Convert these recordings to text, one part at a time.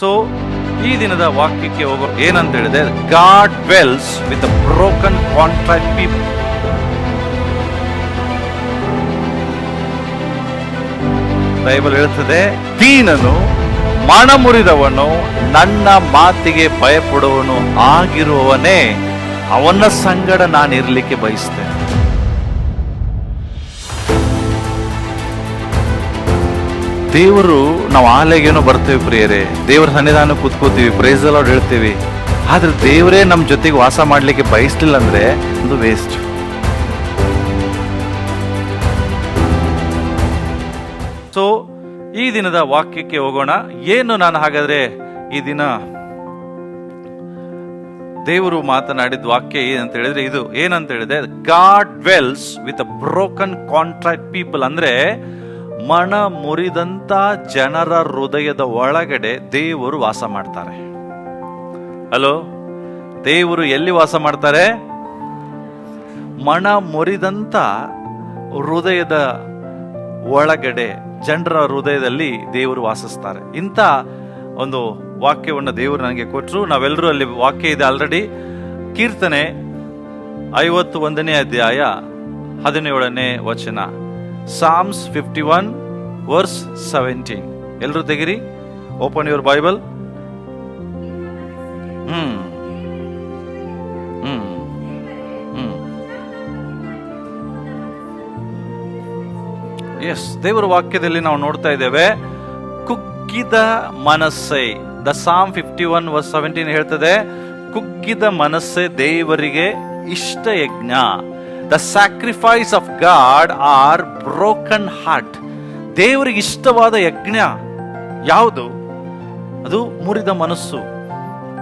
So ಈ ದಿನದ ವಾಕ್ಯಕ್ಕೆ ಹೋಗೋ ಏನಂತ ಹೇಳಿದ್ರೆ, God dwells with a broken contract people. Bible ಹೇಳ್ತದೆ, ದೀನನು ಮನಮುರಿದವನು ನನ್ನ ಮಾತಿಗೆ ಭಯಪಡುವವನು ಆಗಿರುವವನೇ ಅವನ ಸಂಗಡ ನಾನು ಇರಲಿಕ್ಕೆ ಬಯಸ್ತೇನೆ. ದೇವರು, ನಾವು ಆಲೆಗೇನೋ ಬರ್ತೇವೆ ಪ್ರಿಯರೇ, ದೇವರ ಸನ್ನಿಧಾನ ಕೂತ್ಕೋತೀವಿ, ಪ್ರೈಸ್ ದಿ ಲಾರ್ಡ್ ಹೇಳ್ತೀವಿ, ಆದ್ರೆ ದೇವರೇ ನಮ್ಮ ಜೊತೆಗೆ ವಾಸ ಮಾಡ್ಲಿಕ್ಕೆ ಬಯಸ್ಲಿಲ್ಲ ಅಂದ್ರೆ ಅದು ವೇಸ್ಟ್. ಸೊ ಈ ದಿನದ ವಾಕ್ಯಕ್ಕೆ ಹೋಗೋಣ. ಏನು ನಾನು ಹಾಗಾದ್ರೆ ಈ ದಿನ ದೇವರು ಮಾತನಾಡಿದ ವಾಕ್ಯ ಏನಂತ ಹೇಳಿದ್ರೆ, ಇದು ಏನಂತ ಹೇಳಿದ್ರೆ, God dwells with a broken contract people. ಅಂದ್ರೆ ಮನ ಮುರಿದಂತ ಜನರ ಹೃದಯದ ಒಳಗಡೆ ದೇವರು ವಾಸ ಮಾಡ್ತಾರೆ. ಹಲೋ, ದೇವರು ಎಲ್ಲಿ ವಾಸ ಮಾಡ್ತಾರೆ? ಮನ ಮುರಿದಂತ ಹೃದಯದ ಒಳಗಡೆ, ಜನರ ಹೃದಯದಲ್ಲಿ ದೇವರು ವಾಸಿಸ್ತಾರೆ. ಇಂಥ ಒಂದು ವಾಕ್ಯವನ್ನು ದೇವರು ನನಗೆ ಕೊಟ್ಟರು. ನಾವೆಲ್ಲರೂ ಅಲ್ಲಿ ವಾಕ್ಯ ಇದೆ ಆಲ್ರೆಡಿ. ಕೀರ್ತನೆ 51ನೇ ಅಧ್ಯಾಯ 17ನೇ ವಚನ, ಸಾಮ್ಸ್ 51 ವರ್ಸ್ 17. ಎಲ್ಲರೂ ತೆಗಿರಿ, ಓಪನ್ ಯುವರ್ ಬೈಬಲ್. ಎಸ್, ದೇವರ ವಾಕ್ಯದಲ್ಲಿ ನಾವು ನೋಡ್ತಾ ಇದ್ದೇವೆ, ಕುಗ್ಗಿದ ಮನಸ್ಸೇ. ದ ಸಾಮ್ 51 ವರ್ಸ್ 17 ಹೇಳ್ತದೆ, ಕುಗ್ಗಿದ ಮನಸ್ಸೇ ದೇವರಿಗೆ ಇಷ್ಟ ಯಜ್ಞ. The sacrifice of God are broken heart. ದೇವರಿಗೆ ಇಷ್ಟವಾದ ಯಜ್ಞ ಯಾವುದು? ಅದು ಮುರಿದ ಮನಸ್ಸು,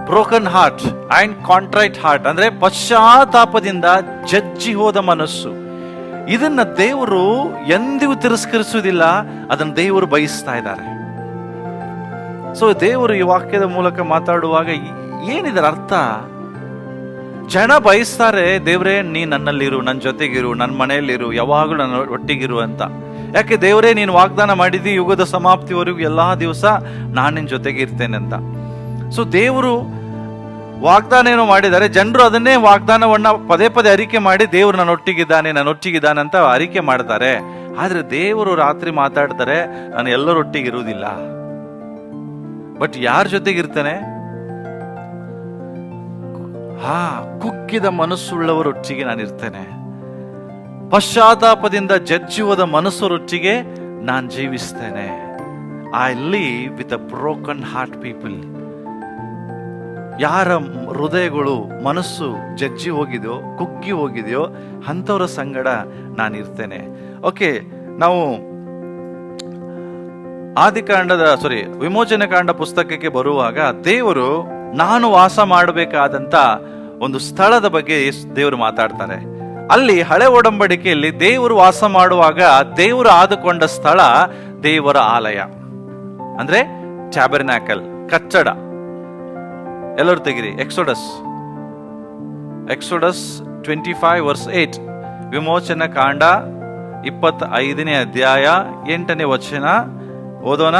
broken heart and contrite heart. ಅಂದ್ರೆ ಪಶ್ಚಾತ್ತಾಪದಿಂದ ಜಜ್ಜಿ ಹೋದ ಮನಸ್ಸು. ಇದನ್ನ ದೇವರು ಎಂದಿಗೂ ತಿರಸ್ಕರಿಸುವುದಿಲ್ಲ, ಅದನ್ನು ದೇವರು ಬಯಸ್ತಾ ಇದ್ದಾರೆ. ಸೊ ದೇವರು ಈ ವಾಕ್ಯದ ಮೂಲಕ ಮಾತಾಡುವಾಗ ಏನಿದರ ಅರ್ಥ? ಜನ ಬಯಸ್ತಾರೆ, ದೇವರೇ ನೀ ನನ್ನಲ್ಲಿರು, ನನ್ನ ಜೊತೆಗಿರು, ನನ್ನ ಮನೆಯಲ್ಲಿರು, ಯಾವಾಗಲೂ ನನ್ನ ಒಟ್ಟಿಗಿರು ಅಂತ. ಯಾಕೆ? ದೇವರೇ ನೀನು ವಾಗ್ದಾನ ಮಾಡಿದಿ, ಯುಗದ ಸಮಾಪ್ತಿವರೆಗೂ ಎಲ್ಲಾ ದಿವಸ ನಾನು ನಿನ್ನ ಜೊತೆಗೆ ಇರ್ತೇನೆ ಅಂತ. ಸೊ ದೇವರು ವಾಗ್ದಾನ ಏನೋ ಮಾಡಿದ್ದಾರೆ, ಜನರು ಅದನ್ನೇ ವಾಗ್ದಾನವನ್ನ ಪದೇ ಪದೇ ಅರಿಕೆ ಮಾಡಿ, ದೇವರು ನನ್ನೊಟ್ಟಿಗಿದ್ದಾನೆ ಅಂತ ಅರಿಕೆ ಮಾಡ್ತಾರೆ. ಆದ್ರೆ ದೇವರು ರಾತ್ರಿ ಮಾತಾಡ್ತಾರೆ, ನಾನು ಎಲ್ಲರೊಟ್ಟಿಗಿರುವುದಿಲ್ಲ, ಬಟ್ ಯಾರ ಜೊತೆಗಿರ್ತಾನೆ? ಕುಗ್ಗಿದ ಮನಸ್ಸುಳ್ಳವರೊಟ್ಟಿಗೆ ನಾನು ಇರ್ತೇನೆ. ಪಶ್ಚಾತ್ತಾಪದಿಂದ ಜಜ್ಜುವುದ ಮನಸ್ಸರೊಟ್ಟಿಗೆ ನಾನು ಜೀವಿಸ್ತೇನೆ. I live with a broken heart people. ಯಾರ ಹೃದಯಗಳು, ಮನಸ್ಸು ಜಜ್ಜಿ ಹೋಗಿದೆಯೋ, ಕುಗ್ಗಿ ಹೋಗಿದೆಯೋ, ಅಂಥವರ ಸಂಗಡ ನಾನು ಇರ್ತೇನೆ. ಓಕೆ, ನಾವು ವಿಮೋಚನೆ ಕಾಂಡ ಪುಸ್ತಕಕ್ಕೆ ಬರುವಾಗ ದೇವರು ನಾನು ವಾಸ ಮಾಡಬೇಕಾದಂತ ಒಂದು ಸ್ಥಳದ ಬಗ್ಗೆ ದೇವರು ಮಾತಾಡ್ತಾರೆ. ಅಲ್ಲಿ ಹಳೆ ಒಡಂಬಡಿಕೆಯಲ್ಲಿ ದೇವರು ವಾಸ ಮಾಡುವಾಗ ದೇವರು ಆದುಕೊಂಡ ಸ್ಥಳ ದೇವರ ಆಲಯ, ಅಂದ್ರೆ ಟ್ಯಾಬರ್ನಾಕಲ್, ಕಟ್ಟಡ. ಎಲ್ಲರೂ ತೆಗಿರಿ, ಎಕ್ಸೋಡಸ್ 25 ವರ್ಸ್ 8. ವಿಮೋಚನ ಕಾಂಡ 25ನೇ ಅಧ್ಯಾಯ 8ನೇ ವಚನ ಓದೋಣ.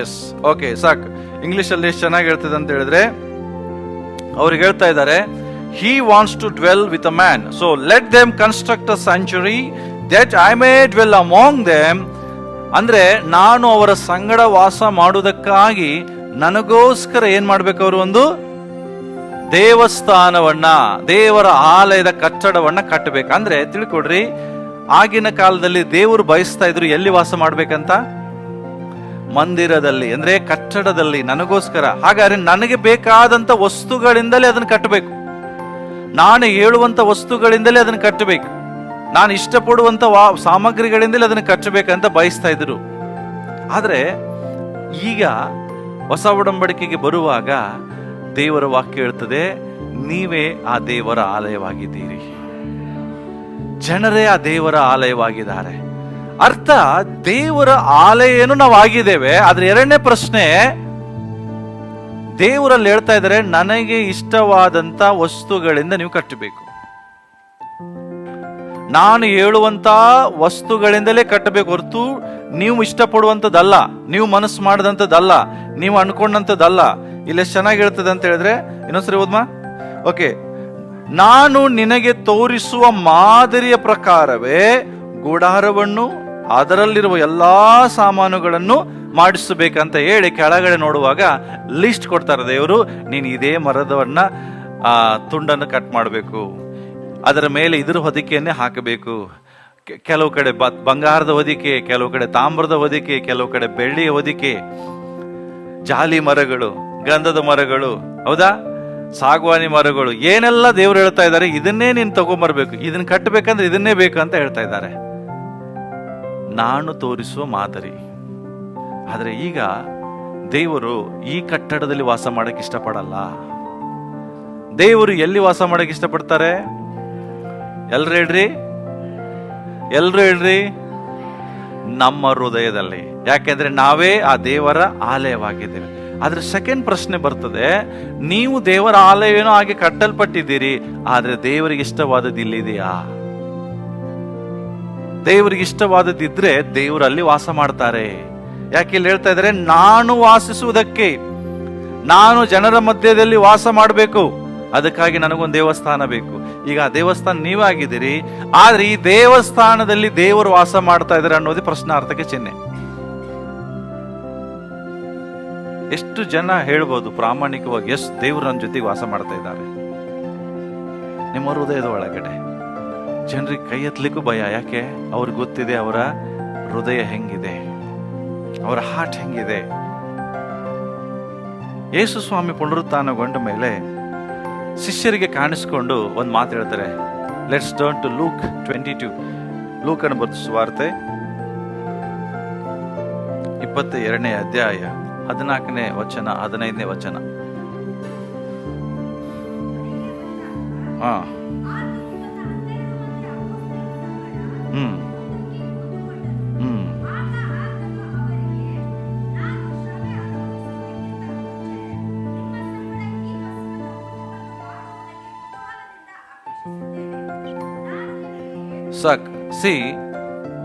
ಎಸ್, ಓಕೆ, ಸಾಕು. ಇಂಗ್ಲಿಷ್ ಅಲ್ಲಿ ಎಷ್ಟು ಚೆನ್ನಾಗಿ ಹೇಳ್ತದೆ ಅಂತ ಹೇಳಿದ್ರೆ, ಅವ್ರಿಗೆ ಹೇಳ್ತಾ ಇದ್ದಾರೆ, he wants to dwell with a man, so let them construct a sanctuary that I may dwell among them. ಅಂದ್ರೆ ನಾನು ಅವರ ಸಂಗಡ ವಾಸ ಮಾಡುವುದಕ್ಕಾಗಿ ನನಗೋಸ್ಕರ ಏನ್ ಮಾಡ್ಬೇಕು? ಅವರು ಒಂದು ದೇವಸ್ಥಾನವನ್ನ, ದೇವರ ಆಲಯದ ಕಟ್ಟಡವನ್ನ ಕಟ್ಟಬೇಕು. ಅಂದ್ರೆ ತಿಳ್ಕೊಡ್ರಿ, ಆಗಿನ ಕಾಲದಲ್ಲಿ ದೇವರು ಬಯಸ್ತಾ ಇದ್ರು ಎಲ್ಲಿ ವಾಸ ಮಾಡ್ಬೇಕಂತ? ಮಂದಿರದಲ್ಲಿ, ಅಂದ್ರೆ ಕಟ್ಟಡದಲ್ಲಿ, ನನಗೋಸ್ಕರ. ಹಾಗಾದ್ರೆ ನನಗೆ ಬೇಕಾದಂತ ವಸ್ತುಗಳಿಂದಲೇ ಅದನ್ನು ಕಟ್ಟಬೇಕು, ನಾನು ಹೇಳುವಂತ ವಸ್ತುಗಳಿಂದಲೇ ಅದನ್ನು ಕಟ್ಟಬೇಕು, ನಾನು ಇಷ್ಟಪಡುವಂತ ಸಾಮಗ್ರಿಗಳಿಂದಲೇ ಅದನ್ನು ಕಟ್ಟಬೇಕಂತ ಬಯಸ್ತಾ ಇದ್ರು. ಆದ್ರೆ ಈಗ ಹೊಸ ಒಡಂಬಡಿಕೆಗೆ ಬರುವಾಗ ದೇವರ ವಾಕ್ಯ ಹೇಳ್ತದೆ, ನೀವೇ ಆ ದೇವರ ಆಲಯವಾಗಿದ್ದೀರಿ. ಜನರೇ ಆ ದೇವರ ಆಲಯವಾಗಿದ್ದಾರೆ. ಅರ್ಥ, ದೇವರ ಆಲಯ ಏನು ನಾವು ಆಗಿದ್ದೇವೆ. ಆದ್ರೆ ಎರಡನೇ ಪ್ರಶ್ನೆ, ದೇವರಲ್ಲಿ ಹೇಳ್ತಾ ಇದ್ದಾರೆ, ನನಗೆ ಇಷ್ಟವಾದಂತ ವಸ್ತುಗಳಿಂದ ನೀವು ಕಟ್ಟಬೇಕು. ನಾನು ಹೇಳುವಂತ ವಸ್ತುಗಳಿಂದಲೇ ಕಟ್ಟಬೇಕು ಹೊರತು ನೀವು ಇಷ್ಟಪಡುವಂಥದ್ದಲ್ಲ, ನೀವು ಮನಸ್ಸು ಮಾಡಿದಂಥದ್ದಲ್ಲ, ನೀವು ಅನ್ಕೊಂಡಂಥದ್ದಲ್ಲ. ಇಲ್ಲಿ ಎಷ್ಟು ಚೆನ್ನಾಗಿ ಹೇಳ್ತದೆ ಅಂತ ಹೇಳಿದ್ರೆ, ಇನ್ನೊಂದ್ಸರಿ ಓದ್ಮಾ. ಓಕೆ, ನಾನು ನಿನಗೆ ತೋರಿಸುವ ಮಾದರಿಯ ಪ್ರಕಾರವೇ ಗುಡಾರವನ್ನು ಅದರಲ್ಲಿರುವ ಎಲ್ಲಾ ಸಾಮಾನುಗಳನ್ನು ಮಾಡಿಸಬೇಕಂತ ಹೇಳಿ ಕೆಳಗಡೆ ನೋಡುವಾಗ ಲಿಸ್ಟ್ ಕೊಡ್ತಾರೆ ದೇವರು. ನೀನು ಇದೇ ಮರದವನ್ನ ತುಂಡನ್ನು ಕಟ್ ಮಾಡಬೇಕು, ಅದರ ಮೇಲೆ ಇದ್ರ ಹೊದಿಕೆಯನ್ನೇ ಹಾಕಬೇಕು. ಕೆಲವು ಕಡೆ ಬಂಗಾರದ ಹೊದಿಕೆ, ಕೆಲವು ಕಡೆ ತಾಮ್ರದ ಹೊದಿಕೆ, ಕೆಲವು ಕಡೆ ಬೆಳ್ಳಿಯ ಹೊದಿಕೆ, ಜಾಲಿ ಮರಗಳು, ಗಂಧದ ಮರಗಳು, ಹೌದಾ, ಸಾಗವಾನಿ ಮರಗಳು, ಏನೆಲ್ಲ ದೇವರು ಹೇಳ್ತಾ ಇದ್ದಾರೆ, ಇದನ್ನೇ ನೀನು ತಗೊಂಬರ್ಬೇಕು, ಇದನ್ನ ಕಟ್ಟಬೇಕಂದ್ರೆ ಇದನ್ನೇ ಬೇಕು ಅಂತ ಹೇಳ್ತಾ ಇದ್ದಾರೆ. ನಾನು ತೋರಿಸುವ ಮಾದರಿ. ಆದ್ರೆ ಈಗ ದೇವರು ಈ ಕಟ್ಟಡದಲ್ಲಿ ವಾಸ ಮಾಡಕ್ ಇಷ್ಟಪಡಲ್ಲ. ದೇವರು ಎಲ್ಲಿ ವಾಸ ಮಾಡಕ್ ಇಷ್ಟಪಡ್ತಾರೆ? ಎಲ್ರು ಹೇಳ್ರಿ, ಎಲ್ರು ಹೇಳ್ರಿ, ನಮ್ಮ ಹೃದಯದಲ್ಲಿ. ಯಾಕೆಂದ್ರೆ ನಾವೇ ಆ ದೇವರ ಆಲಯವಾಗಿದ್ದೇವೆ. ಆದ್ರೆ ಸೆಕೆಂಡ್ ಪ್ರಶ್ನೆ ಬರ್ತದೆ, ನೀವು ದೇವರ ಆಲಯವೇನೋ ಹಾಗೆ ಕಟ್ಟಲ್ಪಟ್ಟಿದ್ದೀರಿ, ಆದ್ರೆ ದೇವರಿಗೆ ಇಷ್ಟವಾದದ್ದು ಇಲ್ಲಿದೆಯಾ? ದೇವರಿಗೆ ಇಷ್ಟವಾದದ್ದಿದ್ರೆ ದೇವರು ಅಲ್ಲಿ ವಾಸ ಮಾಡ್ತಾರೆ. ಯಾಕೆ ಇಲ್ಲಿ ಹೇಳ್ತಾ ಇದ್ದಾರೆ, ನಾನು ವಾಸಿಸುವುದಕ್ಕೆ, ನಾನು ಜನರ ಮಧ್ಯದಲ್ಲಿ ವಾಸ ಮಾಡಬೇಕು, ಅದಕ್ಕಾಗಿ ನನಗೊಂದು ದೇವಸ್ಥಾನ ಬೇಕು. ಈಗ ಆ ದೇವಸ್ಥಾನ ನೀವೇ ಆಗಿದ್ದೀರಿ, ಆದ್ರೆ ಈ ದೇವಸ್ಥಾನದಲ್ಲಿ ದೇವರು ವಾಸ ಮಾಡ್ತಾ ಇದ್ದಾರೆ ಅನ್ನೋದೇ ಪ್ರಶ್ನಾರ್ಥಕ್ಕೆ ಚಿಹ್ನೆ. ಎಷ್ಟು ಜನ ಹೇಳ್ಬೋದು ಪ್ರಾಮಾಣಿಕವಾಗಿ, ಎಸ್ ದೇವರು ನನ್ನ ಜೊತೆಗೆ ವಾಸ ಮಾಡ್ತಾ ಇದ್ದಾರೆ? ನಿಮ್ಮ ಹೃದಯದ ಒಳಗಡೆ ಜನರಿಗೆ ಕೈ ಎತ್ತಲಿಕ್ಕೂ ಭಯ. ಯಾಕೆ? ಅವ್ರಿಗೆ ಗೊತ್ತಿದೆ ಅವರ ಹೃದಯ ಹೆಂಗಿದೆ, ಅವರ ಹಾರ್ಟ್ ಹೆಂಗಿದೆ. ಯೇಸು ಸ್ವಾಮಿ ಪುನರುತ್ಥಾನಗೊಂಡ ಮೇಲೆ ಶಿಷ್ಯರಿಗೆ ಕಾಣಿಸ್ಕೊಂಡು ಒಂದು ಮಾತು ಹೇಳ್ತಾರೆ. Let's turn to Luke 22. ಲೂಕನ ಬರೆದ ಸುವಾರ್ತೆ 22ನೇ ಅಧ್ಯಾಯ 14ನೇ ವಚನ 15ನೇ ವಚನ.